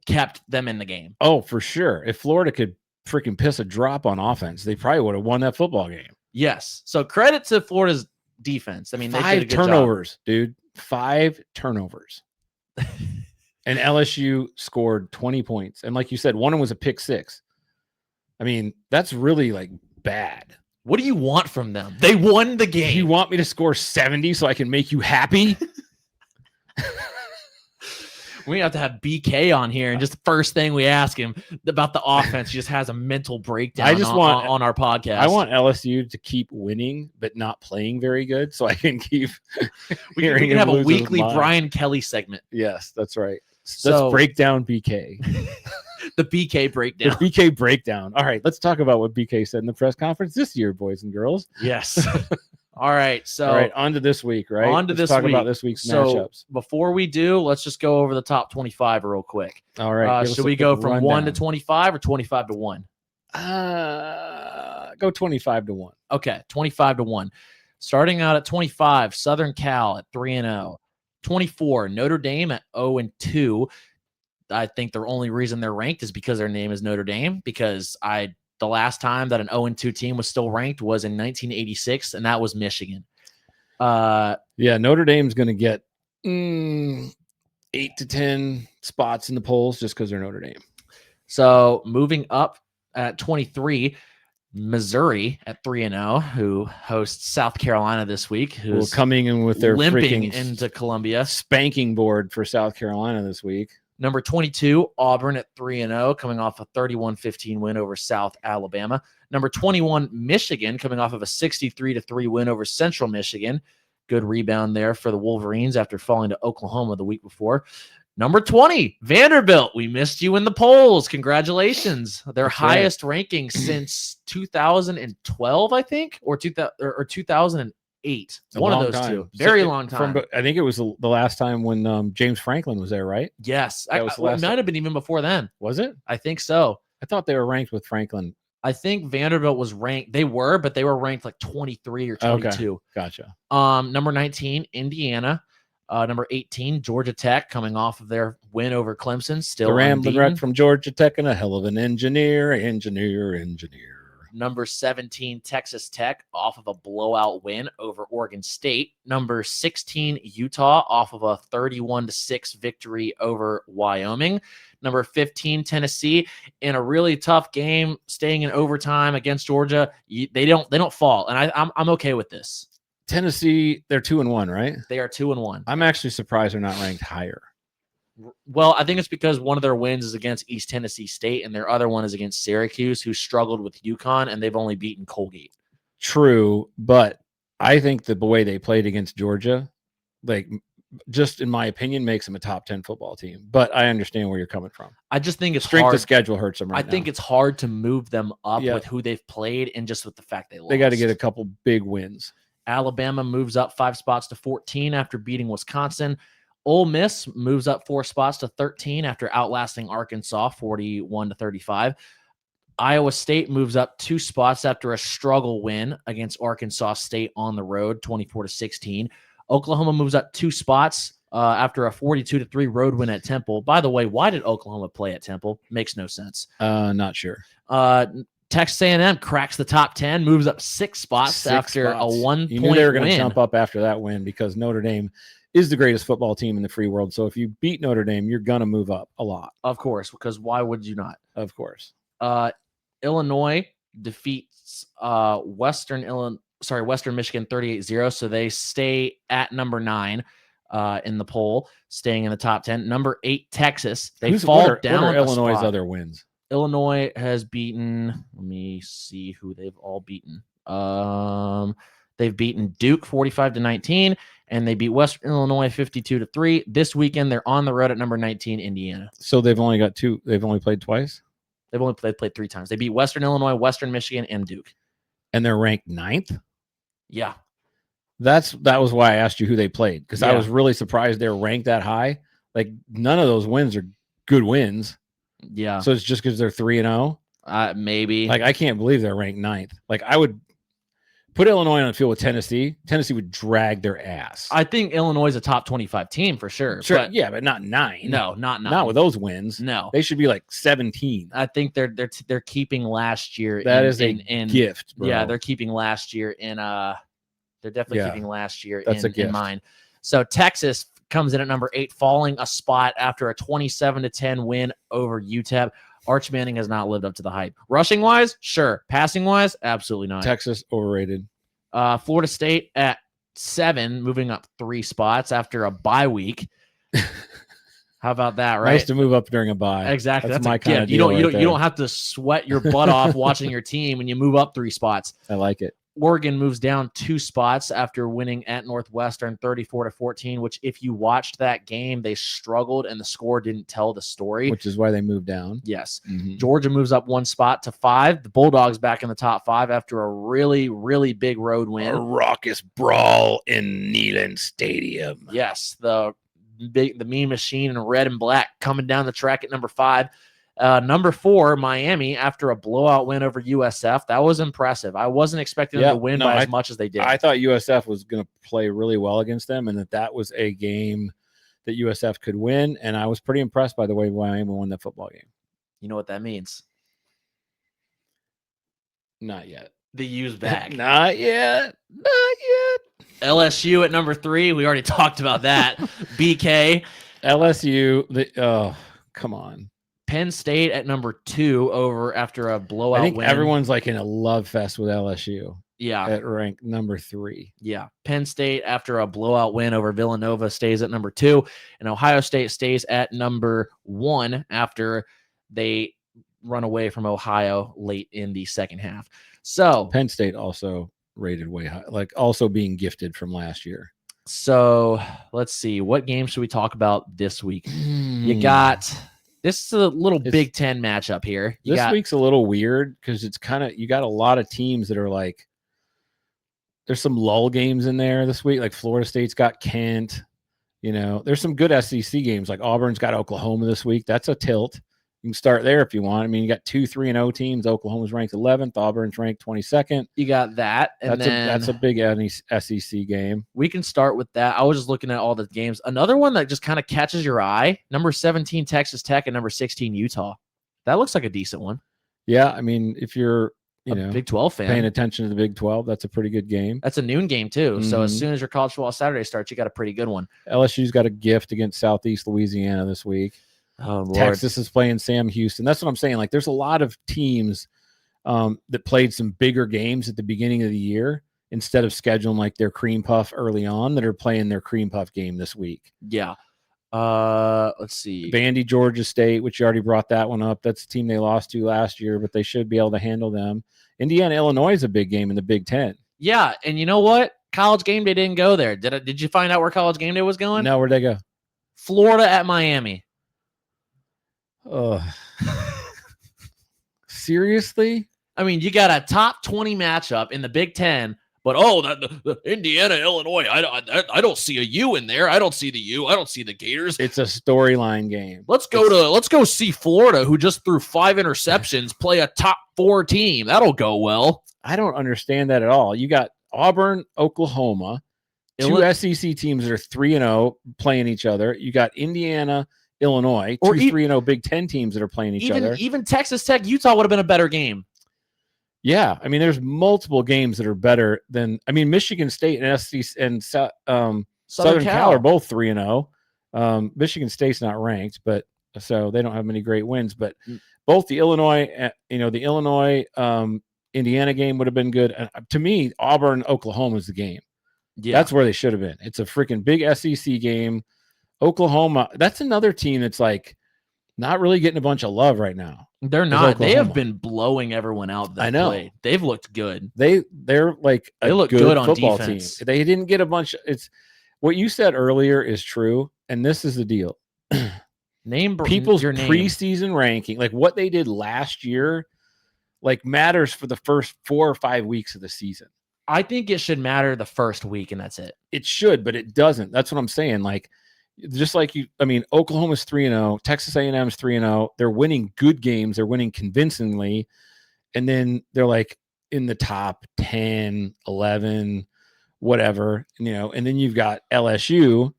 kept them in the game. Oh, for sure. If Florida could freaking piss a drop on offense, they probably would have won that football game. Yes. So credit to Florida's defense. I mean, 5 turnovers, dude. 5 turnovers. And LSU scored 20 points. And like you said, one of them was a pick 6. I mean, that's really like bad. What do you want from them? They won the game. You want me to score 70 so I can make you happy? We have to have BK on here, and just the first thing we ask him about the offense, he just has a mental breakdown on our podcast. I want LSU to keep winning, but not playing very good, so I can keep we can have a weekly Brian Kelly segment. Yes, that's right. Let's break down BK. The BK breakdown. The BK breakdown. All right, let's talk about what BK said in the press conference this year, boys and girls. Yes. All right, so on to this week, right? Let's talk about this week's matchups. Before we do, let's just go over the top 25 real quick. All right. Should we go from 1 to 25 or 25 to 1? Go 25 to 1. Okay, 25 to 1. Starting out at 25, Southern Cal at 3-0. 24, Notre Dame at 0-2. I think the only reason they're ranked is because their name is Notre Dame, because the last time that an 0-2 team was still ranked was in 1986, and that was Michigan. Notre Dame's going to get 8 to 10 spots in the polls just because they're Notre Dame. So moving up at 23, Missouri at 3-0, who hosts South Carolina this week, who's coming in with their limping into Columbia. Spanking board for South Carolina this week. Number 22, Auburn at 3-0, coming off a 31-15 win over South Alabama. Number 21, Michigan, coming off of a 63-3 win over Central Michigan. Good rebound there for the Wolverines after falling to Oklahoma the week before. Number 20, Vanderbilt. We missed you in the polls. Congratulations. Their highest ranking since 2012, I think, or 2008. One of those two. Very long time. I think it was the last time when James Franklin was there, right? Yes. It might have been even before then. Was it? I think so. I thought they were ranked with Franklin. I think Vanderbilt was ranked. They were, but they were ranked like 23 or 22. Okay. Gotcha. Number 19, Indiana. Number 18, Georgia Tech, coming off of their win over Clemson. Still the Rambling Wreck from Georgia Tech and a hell of an engineer. Number 17, Texas Tech, off of a blowout win over Oregon State. Number 16, Utah, off of a 31-6 victory over Wyoming. Number 15, Tennessee, in a really tough game, staying in overtime against Georgia. They don't fall, and I'm okay with this. Tennessee, they're 2-1, right? They are 2-1. I'm actually surprised they're not ranked higher. Well, I think it's because one of their wins is against East Tennessee State, and their other one is against Syracuse, who struggled with UConn, and they've only beaten Colgate. True, but I think the way they played against Georgia, like, just in my opinion, makes them a top 10 football team. But I understand where you're coming from. I just think it's strength hard. of schedule hurts them right now. I think it's hard to move them up with who they've played and just with the fact they lost. They got to get a couple big wins. Alabama moves up 5 spots to 14 after beating Wisconsin. Ole Miss moves up 4 spots to 13 after outlasting Arkansas 41-35. Iowa State moves up 2 spots after a struggle win against Arkansas State on the road 24-16. Oklahoma moves up 2 spots after a 42-3 road win at Temple. By the way, why did Oklahoma play at Temple? Makes no sense. Not sure. Texas A&M cracks the top 10, moves up 6 spots after a 1-point You knew they were going to win. jump up after that win because Notre Dame is the greatest football team in the free world. So if you beat Notre Dame, you're going to move up a lot. Of course, because why would you not? Of course. Illinois defeats Western Michigan 38-0, so they stay at number 9 in the poll, staying in the top 10. Number 8, Texas. They fall down. What are Illinois' other wins? Illinois has beaten, let me see who they've all beaten. They've beaten Duke 45-19, and they beat Western Illinois 52-3. This weekend, they're on the road at number 19, Indiana. So they've only got 2. They've only played twice? They've only played 3 times. They beat Western Illinois, Western Michigan, and Duke. And they're ranked 9th? Yeah. That was why I asked you who they played, because I was really surprised they were ranked that high. Like, none of those wins are good wins. Yeah. So it's just because they're 3-0? Maybe. Like, I can't believe they're ranked 9th. Like, I would put Illinois on the field with Tennessee. Tennessee would drag their ass. I think Illinois is a top 25 team for sure. Sure, but yeah, but not 9. No, not 9. Not with those wins. No. They should be like 17. I think they're keeping last year. That is a gift, bro. Yeah, they're keeping last year in they're definitely keeping last year in mind. So Texas comes in at number 8, falling a spot after a 27-10 win over UTEP. Arch Manning has not lived up to the hype. Rushing wise, sure. Passing wise, absolutely not. Texas overrated. Florida State at 7, moving up 3 spots after a bye week. How about that, right? Nice to move up during a bye. Exactly. That's my kind of you deal. You don't have to sweat your butt off watching your team when you move up 3 spots. I like it. Oregon moves down 2 spots after winning at Northwestern 34-14, which if you watched that game, they struggled and the score didn't tell the story. Which is why they moved down. Yes. Mm-hmm. Georgia moves up 1 spot to 5. The Bulldogs back in the top 5 after a really, really big road win. A raucous brawl in Neyland Stadium. Yes. The Mean Machine in red and black coming down the track at number 5. Number 4, Miami, after a blowout win over USF. That was impressive. I wasn't expecting them to win by as much as they did. I thought USF was going to play really well against them and that was a game that USF could win. And I was pretty impressed by the way Miami won that football game. You know what that means? Not yet. The U's back. Not yet. LSU at number 3. We already talked about that. BK. LSU. Come on. Penn State at number 2 over after a blowout I think win. everyone's like in a love fest with LSU. Yeah. At rank number 3. Yeah. Penn State after a blowout win over Villanova stays at number 2. And Ohio State stays at number 1 after they run away from Ohio late in the second half. So Penn State also rated way high, like also being gifted from last year. So let's see. What game should we talk about this week? You got... This is a little Big Ten matchup here. This week's a little weird because it's kind of, you got a lot of teams that are like, there's some lull games in there this week. Like Florida State's got Kent, there's some good SEC games. Like Auburn's got Oklahoma this week. That's a tilt. You can start there if you want. I mean, you got 2 3-0 teams. Oklahoma's ranked 11th. Auburn's ranked 22nd. You got that. And that's a big SEC game. We can start with that. I was just looking at all the games. Another one that just kind of catches your eye, number 17, Texas Tech, and number 16, Utah. That looks like a decent one. Yeah, I mean, if you're a Big 12 fan paying attention to the Big 12, that's a pretty good game. That's a noon game, too. So as soon as your college football Saturday starts, you got a pretty good one. LSU's got a gift against Southeast Louisiana this week. Oh, Lord. Texas is playing Sam Houston. That's what I'm saying. Like, there's a lot of teams that played some bigger games at the beginning of the year instead of scheduling like their cream puff early on that are playing their cream puff game this week. Yeah. Let's see. Vandy, Georgia State, which you already brought that one up. That's a team they lost to last year, but they should be able to handle them. Indiana, Illinois is a big game in the Big Ten. Yeah, and you know what? College Game Day didn't go there. Did you find out where College Game Day was going? No, where'd they go? Florida at Miami. Oh, seriously? I mean, you got a top 20 matchup in the Big Ten, but the Indiana, Illinois, I don't see a U in there. I don't see the U. I don't see the Gators. It's a storyline game. Let's go see Florida, who just threw 5 interceptions, play a top 4 team. That'll go well. I don't understand that at all. You got Auburn, Oklahoma, two SEC teams that are 3-0 playing each other. You got Indiana, Illinois, Or 3-0 Big Ten teams that are playing each other. Even Texas Tech, Utah would have been a better game. Yeah, I mean, there's multiple games that are better than. I mean, Michigan State and SEC and Southern Cal are both 3-0. Michigan State's not ranked, but so they don't have many great wins. But both the Illinois, Indiana game would have been good. To me, Auburn, Oklahoma is the game. Yeah, that's where they should have been. It's a freaking big SEC game. Oklahoma, that's another team that's like not really getting a bunch of love right now. They're not. They have been blowing everyone out. I know. Played. They've looked good. They're like they look good on football defense. Team. They didn't get a bunch. It's what you said earlier is true, and this is the deal. People's preseason ranking, like what they did last year, like matters for the first 4 or 5 weeks of the season. I think it should matter the first week, and that's it. It should, but it doesn't. That's what I'm saying. Like, just like you, I mean, Oklahoma's 3-0, Texas A&M is 3-0. They're winning good games. They're winning convincingly. And then they're like in the top 10, 11, whatever, and then you've got LSU,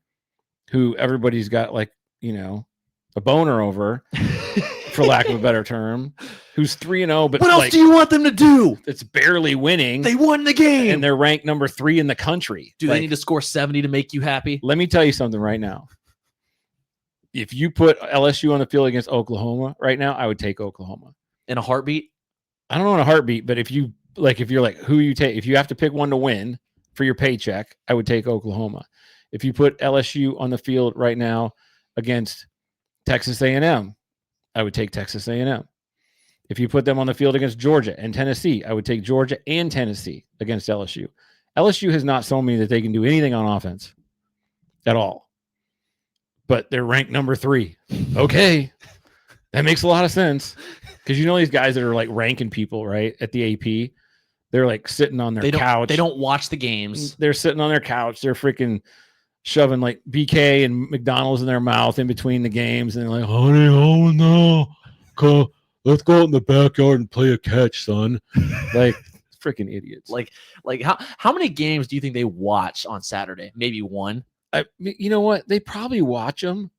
who everybody's got like, a boner over, for lack of a better term, who's 3-0. But what else do you want them to do? It's barely winning. They won the game. And they're ranked number 3 in the country. Do they need to score 70 to make you happy? Let me tell you something right now. If you put LSU on the field against Oklahoma right now, I would take Oklahoma. In a heartbeat? I don't know in a heartbeat, but if you're like, who you take, if you have to pick one to win for your paycheck, I would take Oklahoma. If you put LSU on the field right now against Texas A&M, I would take Texas A&M. If you put them on the field against Georgia and Tennessee, I would take Georgia and Tennessee against LSU. LSU has not shown me that they can do anything on offense at all. But they're ranked number 3. Okay. That makes a lot of sense. Because these guys that are like ranking people, right, at the AP, they're like sitting on their couch. They don't watch the games. They're sitting on their couch. They're freaking shoving like BK and McDonald's in their mouth in between the games, and they're like, honey, oh no, let's go out in the backyard and play a catch, son. Like freaking idiots. Like how many games do you think they watch on Saturday? Maybe one. You know what? They probably watch them,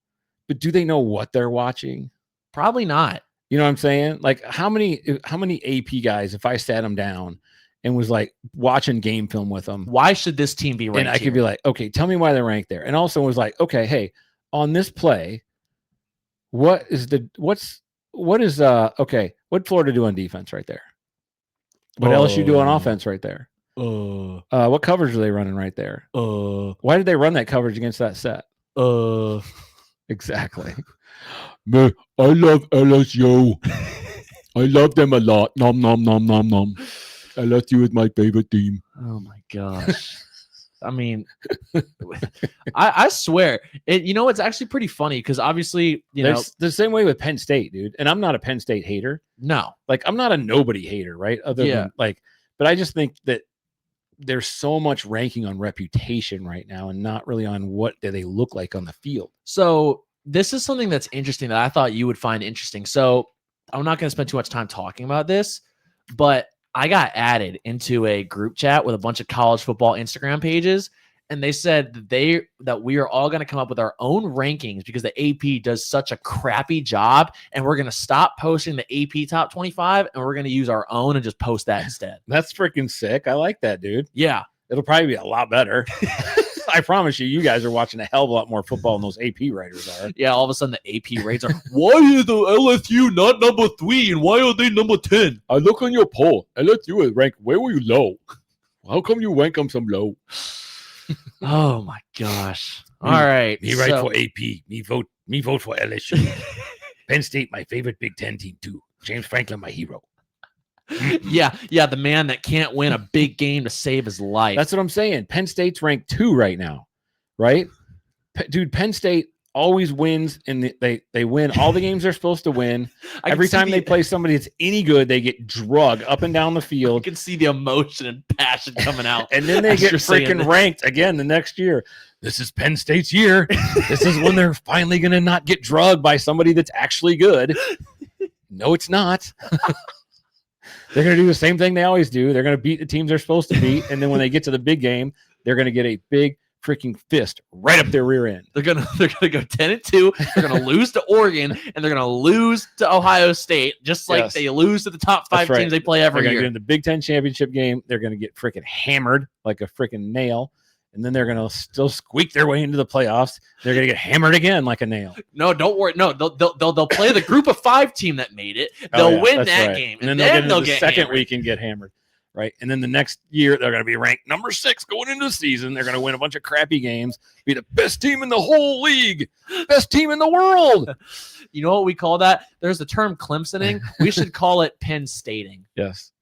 but do they know what they're watching? Probably not. You know what I'm saying? Like how many AP guys, if I sat them down and was like watching game film with them, why should this team be ranked? And I could be like, okay, tell me why they're ranked there. And also was like, okay, hey, on this play, what did Florida do on defense right there? What LSU do on offense right there? What coverage are they running right there? Why did they run that coverage against that set? Exactly. Man, I love LSU. I love them a lot. Nom nom nom nom nom. LSU is my favorite team. Oh my gosh. I mean, I swear, it's actually pretty funny because obviously, the same way with Penn State, dude. And I'm not a Penn State hater. No, like I'm not a nobody hater, right? Than like, but I just think that there's so much ranking on reputation right now and not really on what do they look like on the field. So this is something that's interesting that I thought you would find interesting. So I'm not going to spend too much time talking about this, but I got added into a group chat with a bunch of college football Instagram pages, and they said that we are all going to come up with our own rankings because the AP does such a crappy job, and we're going to stop posting the AP top 25, and we're going to use our own and just post that instead. That's freaking sick. I like that, dude. Yeah. It'll probably be a lot better. I promise you guys are watching a hell of a lot more football than those AP writers are. Yeah, all of a sudden the AP rates are, why is the LSU not number 3 and why are they number 10? I look on your poll. LSU is ranked, where were you low? How come you rank them some low? Oh my gosh. All right. Me write for AP. Me vote for LSU. Penn State, my favorite Big Ten team too. James Franklin, my hero. Yeah, the man that can't win a big game to save his life. That's what I'm saying. Penn State's ranked 2 right now, right? Dude, Penn State always wins, and they win all the games they're supposed to win. Every time they play somebody that's any good, they get drugged up and down the field. You can see the emotion and passion coming out. And then they get freaking ranked again the next year. This is Penn State's year. This is when they're finally going to not get drugged by somebody that's actually good. No, it's not. They're going to do the same thing they always do. They're going to beat the teams they're supposed to beat. And then when they get to the big game, they're going to get a big freaking fist right up their rear end. They're gonna go 10-2. They're gonna lose to Oregon, and they're gonna lose to Ohio State, just like they lose to the top 5 teams they play every year. In the Big Ten championship game, they're gonna get freaking hammered like a freaking nail, and then they're gonna still squeak their way into the playoffs. They're gonna get hammered again like a nail. No, don't worry. No, they'll play the Group of 5 team that made it. They'll win that game, and then they'll get into the second week and get hammered. Right. And then the next year, they're going to be ranked number 6 going into the season. They're going to win a bunch of crappy games, be the best team in the whole league, best team in the world. You know what we call that? There's the term Clemsoning. We should call it Penn Stating. Yes.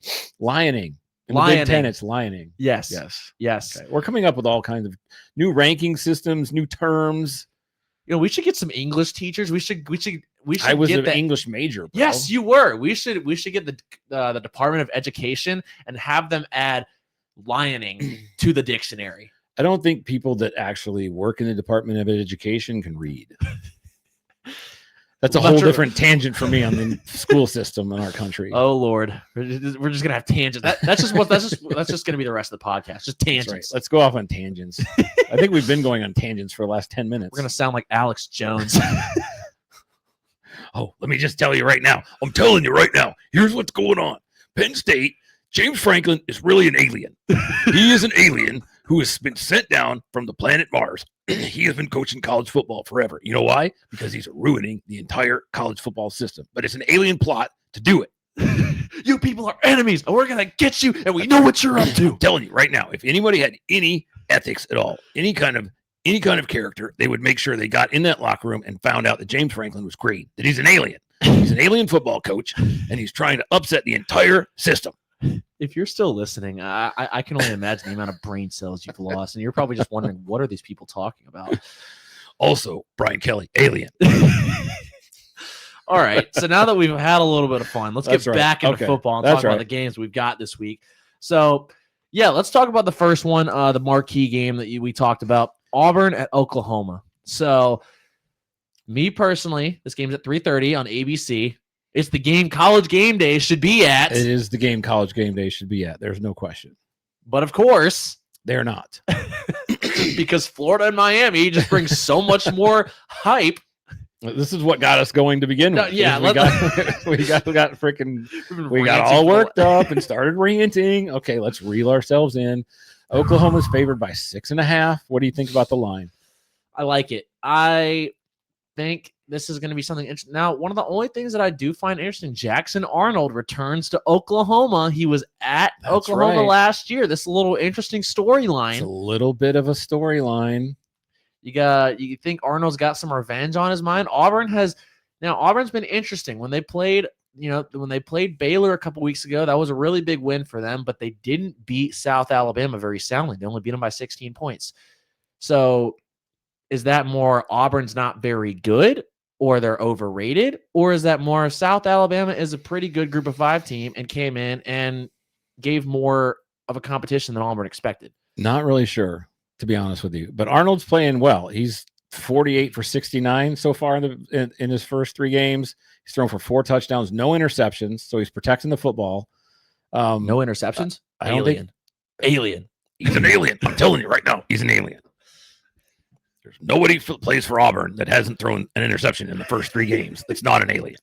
Lioning. In the Big Ten, it's lioning. Yes. Okay. We're coming up with all kinds of new ranking systems, new terms. You know, we should get some English teachers. We should. I was an English major. Bro. Yes, you were. We should get the Department of Education and have them add lioning to the dictionary. I don't think people that actually work in the Department of Education can read. That's a whole different tangent for me on the school system in our country. Oh Lord, we're just gonna have tangents. That's just gonna be the rest of the podcast. Just tangents. Right. Let's go off on tangents. I think we've been going on tangents for the last 10 minutes. We're gonna sound like Alex Jones. Oh, let me just tell you right now. I'm telling you right now. Here's what's going on. Penn State, James Franklin is really an alien. He is an alien who has been sent down from the planet Mars. He has been coaching college football forever. You know why? Because he's ruining the entire college football system. But it's an alien plot to do it. You people are enemies, and we're going to get you, and we know what you're up to. I'm telling you right now, if anybody had any ethics at all, any kind of character, they would make sure they got in that locker room and found out that James Franklin was great, that he's an alien. He's an alien football coach, and he's trying to upset the entire system. If you're still listening, I can only imagine the amount of brain cells you've lost, and you're probably just wondering, what are these people talking about? Also, Brian Kelly, alien. All right, so now that we've had a little bit of fun, let's get back into football and talk about the games we've got this week. So, yeah, let's talk about the first one, the marquee game that we talked about, Auburn at Oklahoma. So, me personally, this game's at 3:30 on ABC. It's the game College Game Day should be at. It is the game College Game Day should be at. There's no question. But, of course, they're not. Because Florida and Miami just bring so much more hype. This is what got us going to begin with. Yeah, we got all worked up and started ranting. Okay, let's reel ourselves in. Oklahoma's favored by 6.5. What do you think about the line? I like it. I think this is going to be something interesting. Now, one of the only things that I do find interesting, Jackson Arnold returns to Oklahoma. He was at Oklahoma last year. This is a little interesting storyline. It's a little bit of a storyline. You think Arnold's got some revenge on his mind? Auburn's been interesting. When they played Baylor a couple weeks ago, that was a really big win for them, but they didn't beat South Alabama very soundly. They only beat them by 16 points. So is that more Auburn's not very good, or they're overrated, or is that more South Alabama is a pretty good Group of 5 team and came in and gave more of a competition than Auburn expected? Not really sure, to be honest with you. But Arnold's playing well. He's 48 for 69 so far in his first 3 games. He's thrown for 4 touchdowns, no interceptions, so he's protecting the football. No interceptions? I don't think. Alien. He's an alien. I'm telling you right now, he's an alien. There's nobody plays for Auburn that hasn't thrown an interception in the first 3 games. That's not an alien.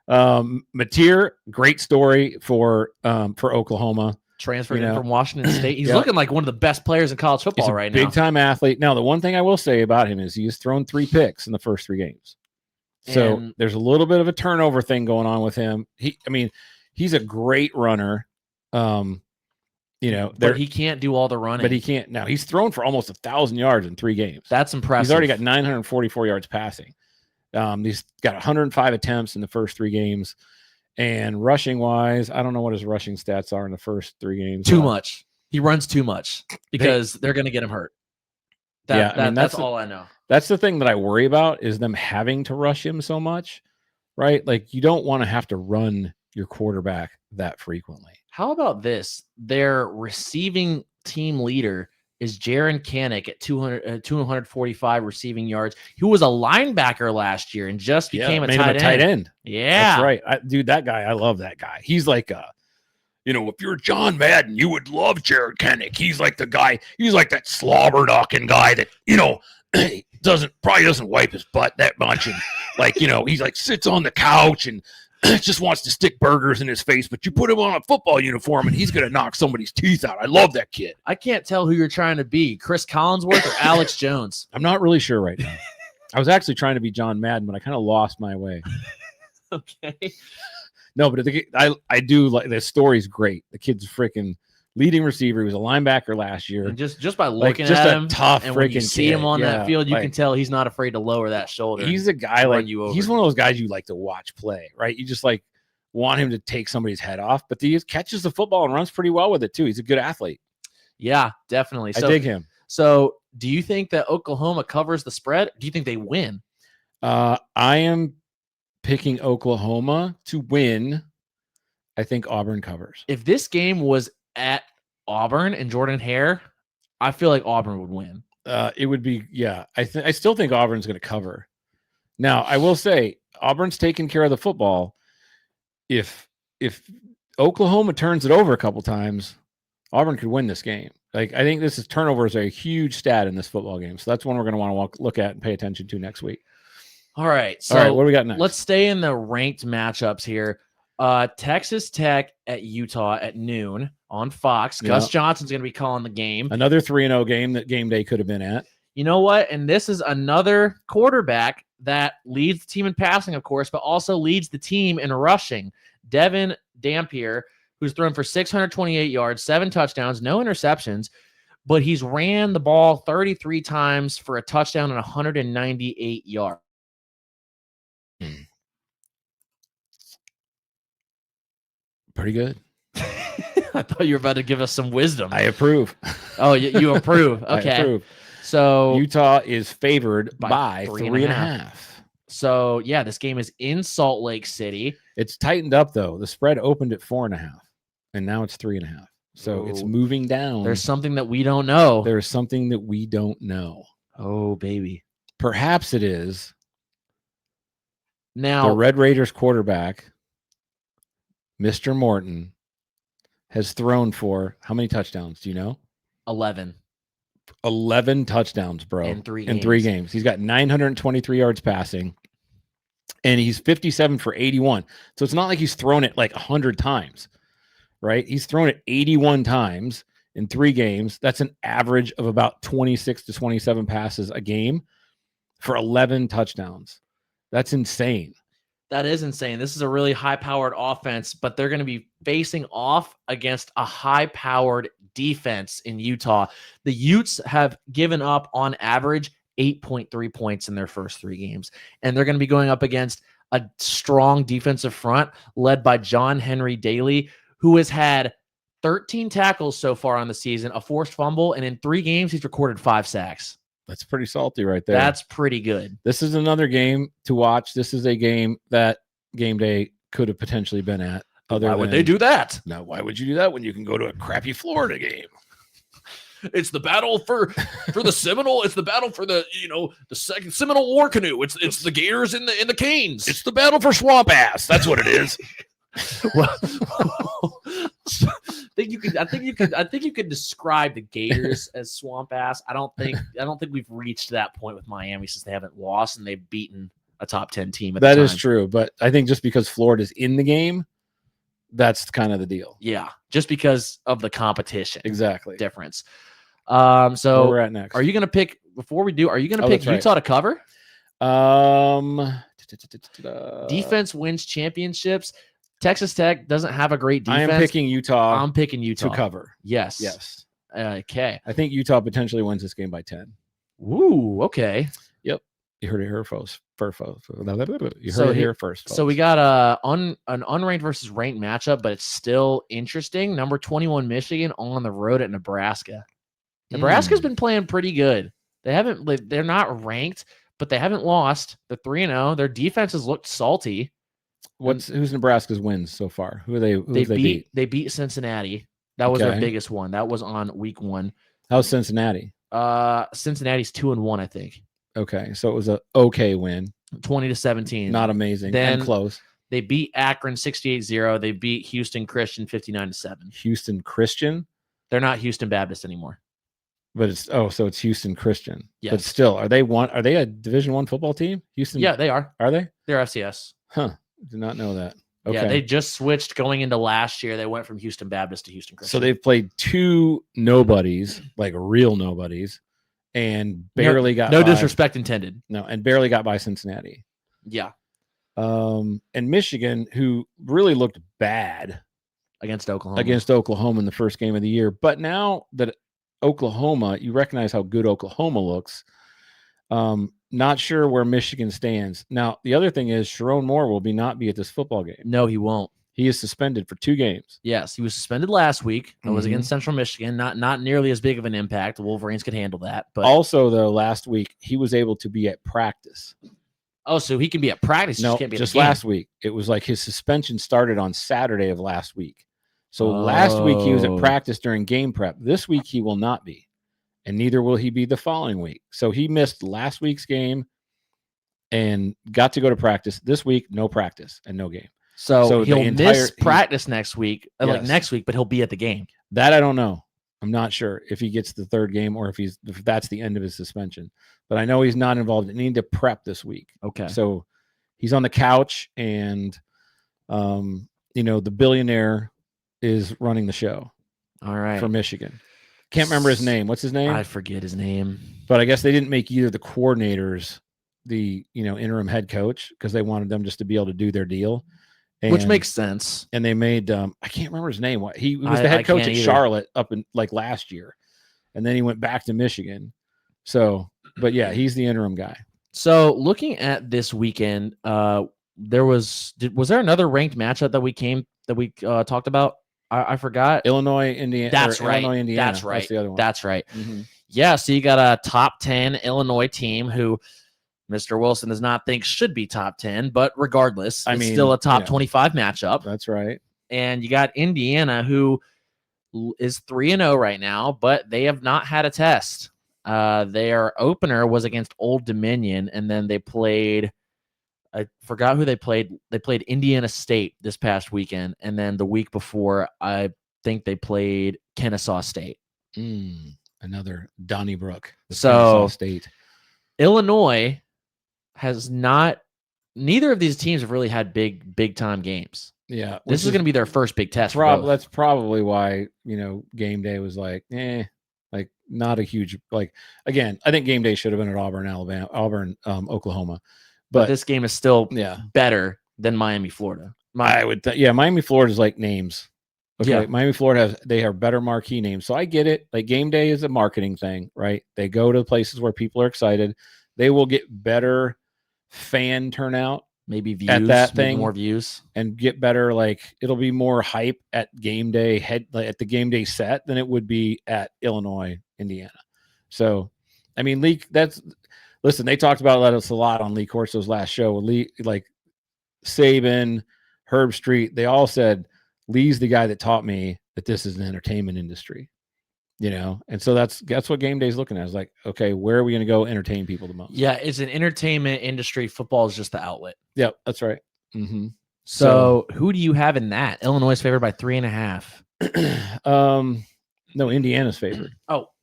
Mateer, great story for Oklahoma. Transferred in from Washington State. He's looking like one of the best players in college football right now. Big-time athlete. Now, the one thing I will say about him is he has thrown 3 picks in the first 3 games. So there's a little bit of a turnover thing going on with him. He's a great runner. But he can't do all the running. But he can't. Now, he's thrown for almost 1,000 yards in 3 games. That's impressive. He's already got 944 yards passing. He's got 105 attempts in the first 3 games. And rushing-wise, I don't know what his rushing stats are in the first 3 games. Too much. He runs too much because they're going to get him hurt. That's all I know. That's the thing that I worry about is them having to rush him so much, right? Like, you don't want to have to run your quarterback that frequently. How about this? Their receiving team leader is Jaron Kanik at 245 receiving yards. He was a linebacker last year and just became a tight end. Yeah, that's right. Dude, that guy, I love that guy. He's like if you're John Madden, you would love Jared Kennick. He's like the guy. He's like that slobber knocking guy that probably doesn't wipe his butt that much, and he's like sits on the couch and just wants to stick burgers in his face. But you put him on a football uniform, and he's gonna knock somebody's teeth out. I love that kid. I can't tell who you're trying to be, Chris Collinsworth or Alex Jones. I'm not really sure right now. I was actually trying to be John Madden, but I kind of lost my way. Okay. No, but I do like the story's great. The kid's freaking leading receiver. He was a linebacker last year. And just by looking just at a him, tough and when you freaking see him kid. on Yeah, that field, you can tell he's not afraid to lower that shoulder. He's a guy he's one of those guys you like to watch play, right? You just want him to take somebody's head off, but he catches the football and runs pretty well with it too. He's a good athlete. Yeah, definitely. I dig him. So do you think that Oklahoma covers the spread? Do you think they win? I am picking Oklahoma to win. I think Auburn covers. If this game was at Auburn and Jordan Hare, I feel like Auburn would win. It would be, yeah. I still think Auburn's going to cover. Now, I will say Auburn's taking care of the football. If Oklahoma turns it over a couple times, Auburn could win this game. I think turnovers are a huge stat in this football game. So that's one we're going to want to look at and pay attention to next week. All right. So all right, what do we got next? Let's stay in the ranked matchups here. Texas Tech at Utah at noon on Fox. Yeah. Gus Johnson's going to be calling the game. Another 3-0 game that Gameday could have been at. You know what? And this is another quarterback that leads the team in passing, of course, but also leads the team in rushing. Devin Dampier, who's thrown for 628 yards, 7 touchdowns, no interceptions, but he's ran the ball 33 times for a touchdown and 198 yards. Pretty good. I thought you were about to give us some wisdom. I approve. Oh, you approve. Okay. I approve. So Utah is favored by 3.5. So, yeah, this game is in Salt Lake City. It's tightened up, though. The spread opened at 4.5, and now it's 3.5. So it's moving down. There's something that we don't know. There's something that we don't know. Oh, baby. Perhaps it is now the Red Raiders quarterback, Mr. Morton, has thrown for how many touchdowns? Do you know? 11 touchdowns, bro. In 3 games. He's got 923 yards passing, and he's 57 for 81. So it's not like he's thrown it like 100 times, right? He's thrown it 81 times in 3 games. That's an average of about 26 to 27 passes a game for 11 touchdowns. That's insane. That is insane. This is a really high-powered offense, but they're going to be facing off against a high-powered defense in Utah. The Utes have given up on average 8.3 points in their first 3 games, and they're going to be going up against a strong defensive front led by John Henry Daly, who has had 13 tackles so far on the season, a forced fumble, and in 3 games, he's recorded 5 sacks. That's pretty salty right there. That's pretty good. This is another game to watch. This is a game that Gameday could have potentially been at. Why would they do that? No, why would you do that when you can go to a crappy Florida game? It's the battle for the Seminole. It's the battle for the second Seminole War Canoe. It's the Gators in the Canes. It's the battle for Swamp Ass. That's what it is. Well, I think you could describe the Gators as swamp ass. I don't think we've reached that point with Miami since they haven't lost and they've beaten a top 10 team. That is true, but I think just because Florida's in the game, that's kind of the deal. Yeah, just because of the competition. Exactly. Difference. So where we're at next. Are you going to pick before we do? Are you going to pick Utah to cover? Defense wins championships. Texas Tech doesn't have a great defense. I'm picking Utah. I'm picking Utah to cover. Yes. Yes. Okay. I think Utah potentially wins this game by 10. Ooh. Okay. Yep. You heard it here first. You heard So it here first. So we got an unranked versus ranked matchup, but it's still interesting. Number 21 Michigan on the road at Nebraska. Nebraska's been playing pretty good. They're not ranked, but they haven't lost. They're 3-0. Their defense has looked salty. Who's Nebraska's wins so far? Who they beat? They beat Cincinnati. That was their biggest one. That was on week 1. How's Cincinnati? Cincinnati's 2-1, I think. Okay, so it was a okay win. 20-17. Not amazing. Then and close. They beat Akron 68-0. They beat Houston Christian 59-7. Houston Christian? They're not Houston Baptist anymore. But so it's Houston Christian. Yes. But still, are they a Division I football team? Houston? Yeah, they are. Are they? They're FCS. Huh. Did not know that. Okay. Yeah, they just switched going into last year. They went from Houston Baptist to Houston Christian. So they've played 2 nobodies, like real nobodies, and barely got no by. Disrespect intended. No, and barely got by Cincinnati. Yeah. And Michigan, who really looked bad against Oklahoma in the first game of the year. But now that Oklahoma, you recognize how good Oklahoma looks. Not sure where Michigan stands. Now, the other thing is Sharon Moore will not be at this football game. No, he won't. He is suspended for 2 games. Yes, he was suspended last week. It was against Central Michigan. Not nearly as big of an impact. The Wolverines could handle that. But also, though, last week he was able to be at practice. Oh, so he can be at practice. No, just last week. It was like his suspension started on Saturday of last week. So last week he was at practice during game prep. This week he will not be. And neither will he be the following week. So he missed last week's game and got to go to practice. This week, no practice and no game. So he'll miss practice next week, like next week, but he'll be at the game. That I don't know. I'm not sure if he gets the 3rd game or if that's the end of his suspension. But I know he's not involved. They need to prep this week. Okay. So he's on the couch and, the billionaire is running the show. All right. For Michigan. Can't remember his name. What's his name? I forget his name. But I guess they didn't make either the coordinators the interim head coach because they wanted them just to be able to do their deal. Which makes sense. And they made I can't remember his name. He was the head coach at Charlotte up in like last year. And then he went back to Michigan. So, but yeah, he's the interim guy. So looking at this weekend, was there another ranked matchup that we talked about? I forgot. Illinois, Indiana. That's right. Illinois, Indiana. That's right. That's the other one. That's right. Mm-hmm. Yeah. So you got a top 10 Illinois team who Mr. Wilson does not think should be top 10, but regardless, it's still a top 25 matchup. That's right. And you got Indiana, who is 3-0 right now, but they have not had a test. Their opener was against Old Dominion, and then they played. I forgot who they played. They played Indiana State this past weekend, and then the week before, I think they played Kennesaw State. Another Donnybrook. So Kennesaw State. Illinois has not. Neither of these teams have really had big time games. Yeah, this is going to be their first big test. That's probably why Game Day was like, like not a huge like. Again, I think Game Day should have been at Oklahoma. But this game is still better than Miami, Florida. I would Miami, Florida is like names. Okay. Yeah. Miami, Florida they have better marquee names. So I get it. Like Game Day is a marketing thing, right? They go to places where people are excited. They will get better fan turnout. Maybe views. At that thing. More views. And get better, like it'll be more hype at Game Day at the Game Day set than it would be at Illinois, Indiana. So I mean, listen, they talked about us a lot on Lee Corso's last show. Lee, like Saban, Herb Street, they all said Lee's the guy that taught me that this is an entertainment industry, and so that's what Game Day is looking at. It's like, okay, where are we going to go entertain people the most? Yeah, it's an entertainment industry. Football is just the outlet. Yep, that's right. Mm-hmm. So who do you have in that? Illinois is favored by 3.5. No, Indiana's favored.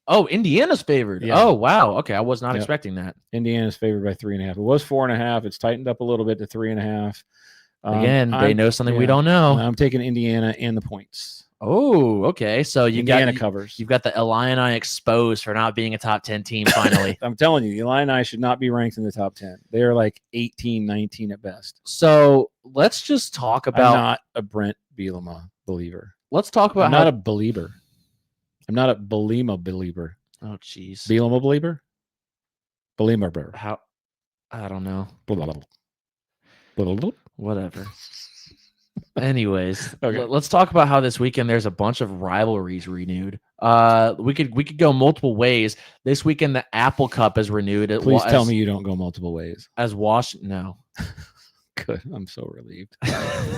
Oh, Indiana's favored. Yeah. Oh, wow. Okay, I was not expecting that. Indiana's favored by 3.5. It was 4.5. It's tightened up a little bit to 3.5. Again, they know something we don't know. I'm taking Indiana and the points. Oh, okay. So Indiana covers. You've got the Illini exposed for not being a top 10 team finally. I'm telling you, the Illini should not be ranked in the top 10. They are like 18, 19 at best. So let's just talk about. I'm not a Brent Bielema believer. Let's talk about I'm not a believer. I'm not a Bielema believer. Oh, jeez. Bielema believer? Bielema. How? I don't know. Whatever. Anyways, okay. Let's talk about how this weekend there's a bunch of rivalries renewed. We could go multiple ways. This weekend the Apple Cup is renewed. Please tell me you don't go multiple ways. No. Good. I'm so relieved.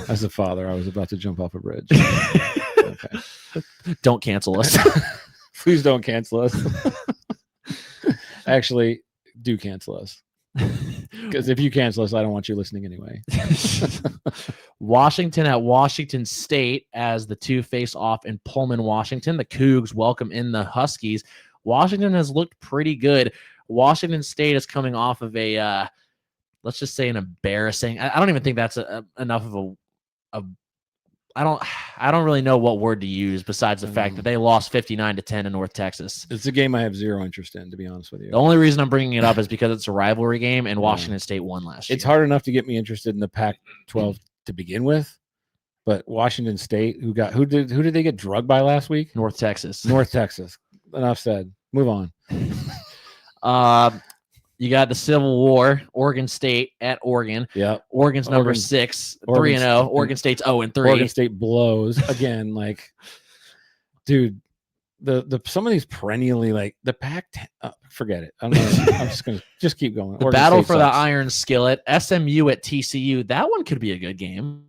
As a father, I was about to jump off a bridge. Okay. Don't cancel us. Please don't cancel us. Actually, do cancel us. Because if you cancel us, I don't want you listening anyway. Washington at Washington State as the two face off in Pullman, Washington. The Cougs welcome in the Huskies. Washington has looked pretty good. Washington State is coming off of a, let's just say, an embarrassing. I don't even think that's enough of a. I don't really know what word to use besides the fact that they lost 59-10 in North Texas. It's a game I have zero interest in, to be honest with you. The only reason I'm bringing it up is because it's a rivalry game, and Washington State won last year. It's hard enough to get me interested in the Pac-12 to begin with, but Washington State, who did they get drugged by last week? North Texas. North Texas. Enough said. Move on. You got the Civil War, Oregon State at Oregon. Yeah. Oregon's number 6, 3-0. Oregon State's 0-3. Oregon State blows again. Like, dude, the some of these perennially like the Pac. Forget it. I'm just gonna keep going. The battle for the iron skillet. SMU at TCU. That one could be a good game.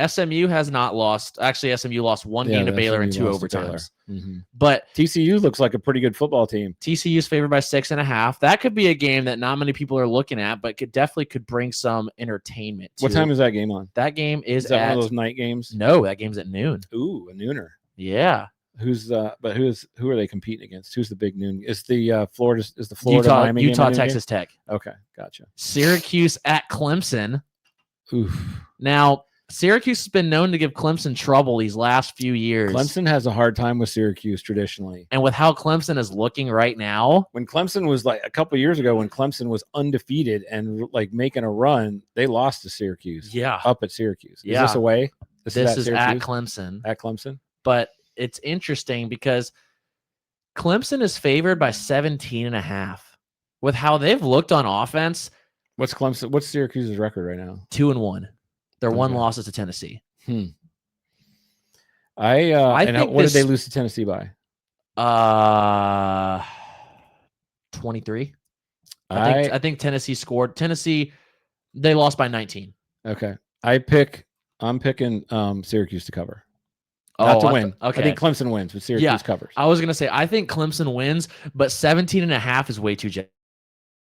SMU has not lost. Actually, SMU lost one game to Baylor and 2 overtimes. Mm-hmm. But TCU looks like a pretty good football team. TCU's favored by 6.5. That could be a game that not many people are looking at, but could bring some entertainment. What time is that game on? That game is that one of those night games? No, that game's at noon. Ooh, a nooner. Yeah. Who are they competing against? Who's the big noon? Is the Florida Utah Texas Tech. Okay, gotcha. Syracuse at Clemson. Oof. Now, Syracuse has been known to give Clemson trouble these last few years. Clemson has a hard time with Syracuse traditionally. And with how Clemson is looking right now. When Clemson was like a couple years ago, when Clemson was undefeated and like making a run, they lost to Syracuse. Yeah. Up at Syracuse. Yeah. Is this away? This is at Clemson. At Clemson. But it's interesting because Clemson is favored by 17.5. With how they've looked on offense. What's Syracuse's record right now? 2-1. Their one loss is to Tennessee. What did they lose to Tennessee by? 23. I think Tennessee scored. Tennessee, they lost by 19. Okay. I'm picking Syracuse to cover. Not to win. Okay. I think Clemson wins, but Syracuse covers. I was going to say, I think Clemson wins, but 17.5 is way too generous.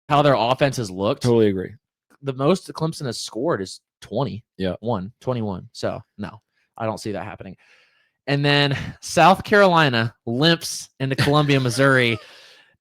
How their offense has looked. Totally agree. The most Clemson has scored is 20. Yeah. 21. So, no, I don't see that happening. And then South Carolina limps into Columbia, Missouri.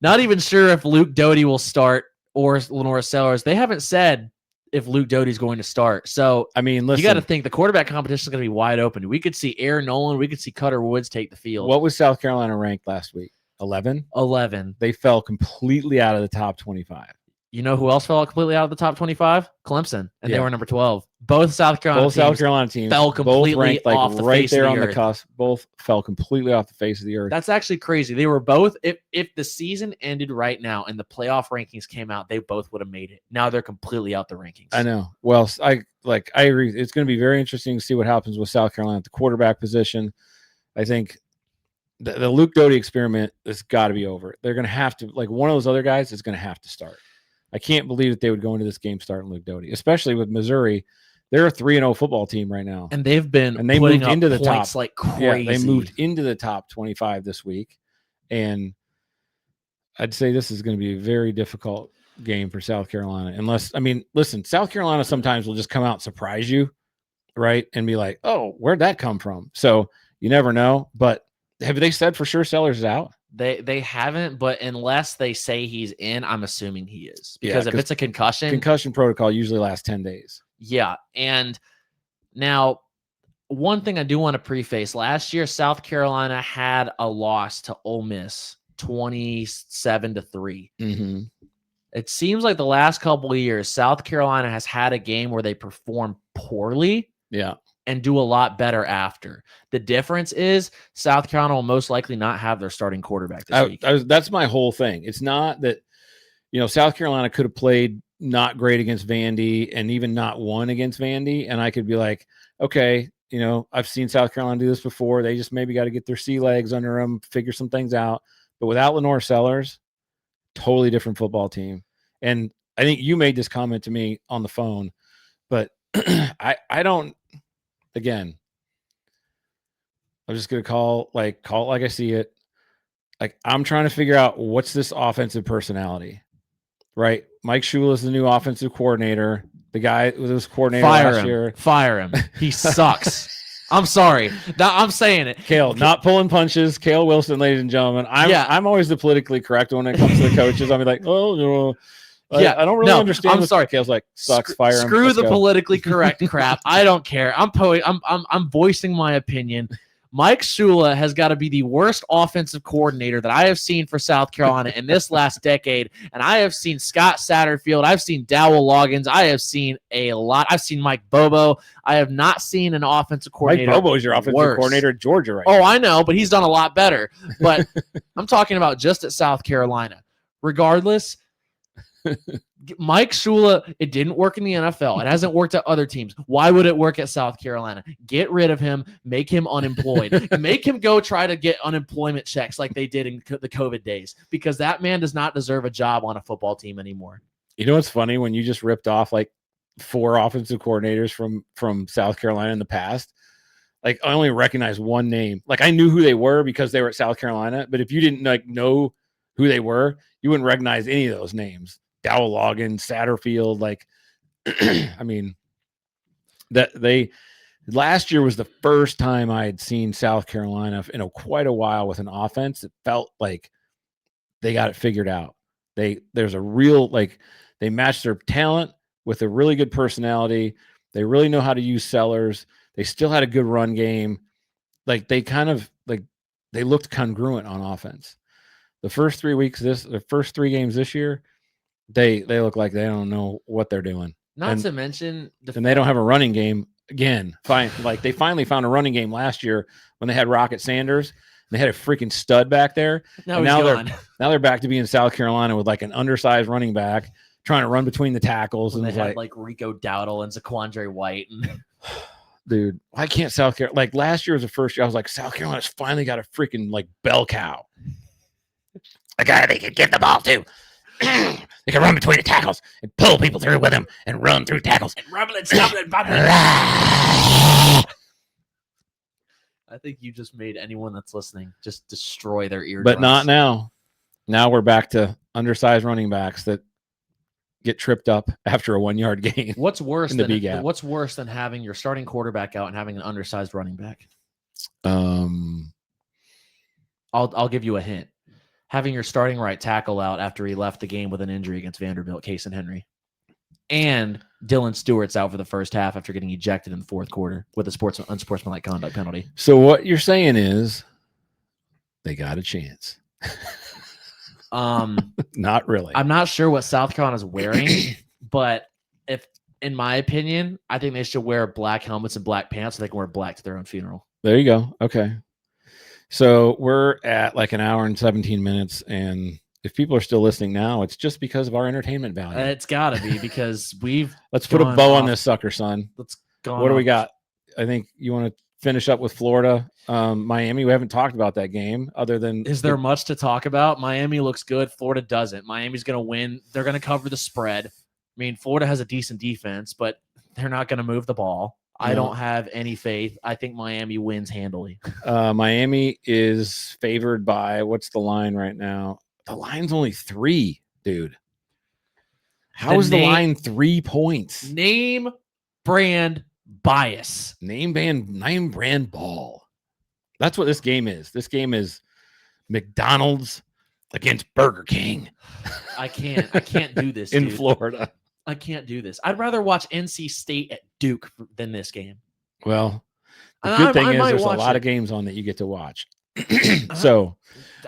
Not even sure if Luke Doty will start or Lenore Sellers. They haven't said if Luke Doty's going to start. So, I mean, listen, you got to think the quarterback competition is going to be wide open. We could see Aaron Nolan. We could see Cutter Woods take the field. What was South Carolina ranked last week? 11? 11. They fell completely out of the top 25. You know who else fell completely out of the top 25? Clemson, and they were number 12. Both South Carolina teams fell completely both ranked, like, off the right face there of the on earth. the cusp. Both fell completely off the face of the earth. That's actually crazy. They were both. If the season ended right now and the playoff rankings came out, they both would have made it. Now they're completely out the rankings. I know. Well, I agree. It's going to be very interesting to see what happens with South Carolina at the quarterback position. I think the Luke Doty experiment has got to be over. They're going to have to, like, one of those other guys is going to have to start. I can't believe that they would go into this game starting Luke Doty, especially with Missouri. They're a 3-0 football team right now, and they've been they putting moved up into the points top like crazy. Yeah, they moved into the top 25 this week, and I'd say this is going to be a very difficult game for South Carolina. Listen, South Carolina sometimes will just come out and surprise you, right, and be like, "Oh, where'd that come from?" So you never know. But have they said for sure Sellers is out? They haven't, but unless they say he's in, I'm assuming he is. Because if it's a concussion protocol usually lasts 10 days. Yeah. And now, one thing I do want to preface, last year, South Carolina had a loss to Ole Miss, 27-3. Mm-hmm. It seems like the last couple of years, South Carolina has had a game where they perform poorly. Yeah. And do a lot better after. The difference is South Carolina will most likely not have their starting quarterback this week. That's my whole thing. It's not that, South Carolina could have played not great against Vandy and even not won against Vandy. And I could be like, okay, I've seen South Carolina do this before. They just maybe got to get their sea legs under them, figure some things out. But without Lenore Sellers, totally different football team. And I think you made this comment to me on the phone, but I don't. Again, I'm just going to call it like I see it. like I'm trying to figure out what's this offensive personality, right? Mike Shula is the new offensive coordinator. The guy who was coordinator last year. Fire him. He sucks. I'm sorry. I'm saying it. Kale, not pulling punches. Kale Wilson, ladies and gentlemen. I'm always the politically correct when it comes to the coaches. I'll be like, oh, you know, I don't really understand. I'm sorry. Kale's like, sucks. Fire him. Screw the politically correct crap. I don't care. I'm voicing my opinion. Mike Shula has got to be the worst offensive coordinator that I have seen for South Carolina in this last decade. And I have seen Scott Satterfield. I've seen Dowell Loggins. I have seen a lot. I've seen Mike Bobo. I have not seen an offensive coordinator. Mike Bobo is your offensive coordinator at Georgia right now. Oh, I know, but he's done a lot better. But I'm talking about just at South Carolina. Regardless, Mike Shula, it didn't work in the NFL. It hasn't worked at other teams. Why would it work at South Carolina? Get rid of him, make him unemployed, make him go try to get unemployment checks like they did in the COVID days, because that man does not deserve a job on a football team anymore. You know what's funny? When you just ripped off like 4 offensive coordinators from South Carolina in the past, like I only recognize one name. Like I knew who they were because they were at South Carolina, but if you didn't like know who they were, you wouldn't recognize any of those names. Dowell Loggins, Satterfield, like, I mean, that they last year was the first time I had seen South Carolina in quite a while with an offense that felt like they got it figured out. There's a real, like, they matched their talent with a really good personality. They really know how to use sellers. They still had a good run game. Like they kind of like they looked congruent on offense. The first 3 games this year, they look like they don't know what they're doing. Not to mention, and they don't have a running game again. Fine, like they finally found a running game last year when they had Rocket Sanders. They had a freaking stud back there. Now they're back to being South Carolina with like an undersized running back trying to run between the tackles. And they had like Rico Dowdle and Zaquandre White. Dude, why can't South Carolina? Like last year was the first year I was like, South Carolina's finally got a freaking like bell cow. A guy they can give the ball to. They can run between the tackles and pull people through with him and run through tackles. And rumbling, stumbling, bumbling. I think you just made anyone that's listening just destroy their eardrums. But not now. Now we're back to undersized running backs that get tripped up after a 1 yard gain. What's worse than having your starting quarterback out and having an undersized running back? I'll give you a hint. Having your starting right tackle out after he left the game with an injury against Vanderbilt, Casey Henry. And Dylan Stewart's out for the first half after getting ejected in the fourth quarter with a unsportsmanlike conduct penalty. So what you're saying is they got a chance. Not really. I'm not sure what South Carolina's wearing, but in my opinion, I think they should wear black helmets and black pants so they can wear black to their own funeral. There you go. Okay. So we're at like an hour and 17 minutes. And if people are still listening now, it's just because of our entertainment value. It's got to be because let's put a bow on this sucker, son. What do we got? I think you want to finish up with Florida, Miami. We haven't talked about that game other than. Is there much to talk about? Miami looks good. Florida doesn't. Miami's going to win. They're going to cover the spread. I mean, Florida has a decent defense, but they're not going to move the ball. I don't have any faith. I think Miami wins handily. Miami is favored by, what's the line right now? The line's only 3, dude. How is the line 3 points? Name brand bias. Name brand ball. That's what this game is. This game is McDonald's against Burger King. I can't do this in Florida. I can't do this. I'd rather watch NC State at Duke than this game. Well, the good thing is there's a lot of games on that you get to watch. So,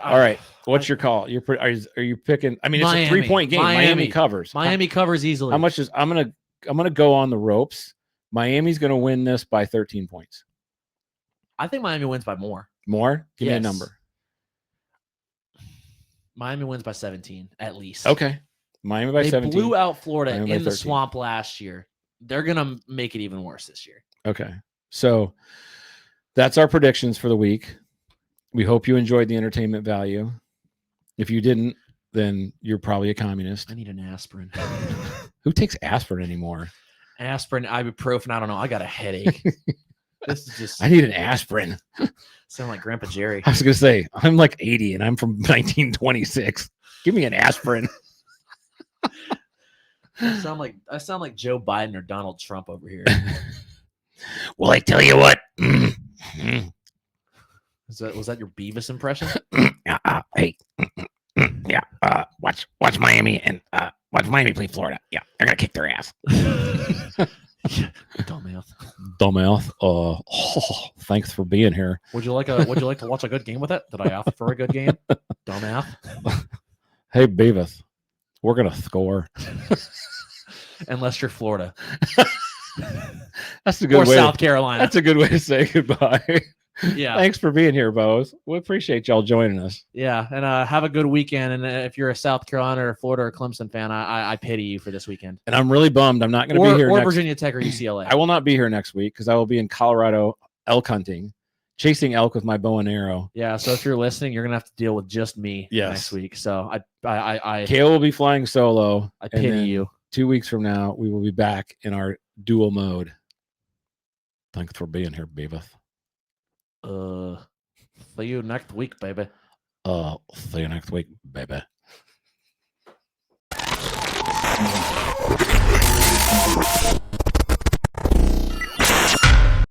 all right. What's your call? Are you picking? I mean, Miami, it's a 3-point game. Miami covers. Miami covers easily. How much is I'm gonna go on the ropes. Miami's gonna win this by 13 points. I think Miami wins by more. More? Give me a number. Miami wins by 17 at least. Okay. Miami by 17. They blew out Florida Miami in the swamp last year. They're going to make it even worse this year. Okay. So that's our predictions for the week. We hope you enjoyed the entertainment value. If you didn't, then you're probably a communist. I need an aspirin. Who takes aspirin anymore? Aspirin, ibuprofen, I don't know. I got a headache. This is just. I need an aspirin. Sound like Grandpa Jerry. I was gonna say I'm like 80 and I'm from 1926. Give me an aspirin. I sound like Joe Biden or Donald Trump over here. Well, I tell you what. Was that your Beavis impression? Hey, watch Miami and watch Miami play Florida. Yeah, they're gonna kick their ass. Dumbass. Thanks for being here. Would you like to watch a good game with it? Did I offer for a good game? Dumbass. Hey, Beavis, we're gonna score. Unless you're Florida. That's a good or way. South Carolina. That's a good way to say goodbye. Yeah. Thanks for being here, Bows. We appreciate y'all joining us. Yeah, and have a good weekend. And if you're a South Carolina or Florida or Clemson fan, I pity you for this weekend. And I'm really bummed. I'm not going to be here. Or next... Virginia Tech or UCLA. I will not be here next week because I will be in Colorado elk hunting, chasing elk with my bow and arrow. Yeah. So if you're listening, you're gonna have to deal with just me next week. So I Kale will be flying solo. I pity you. 2 weeks from now, we will be back in our dual mode. Thanks for being here, Beavis. See you next week, baby. See you next week, baby.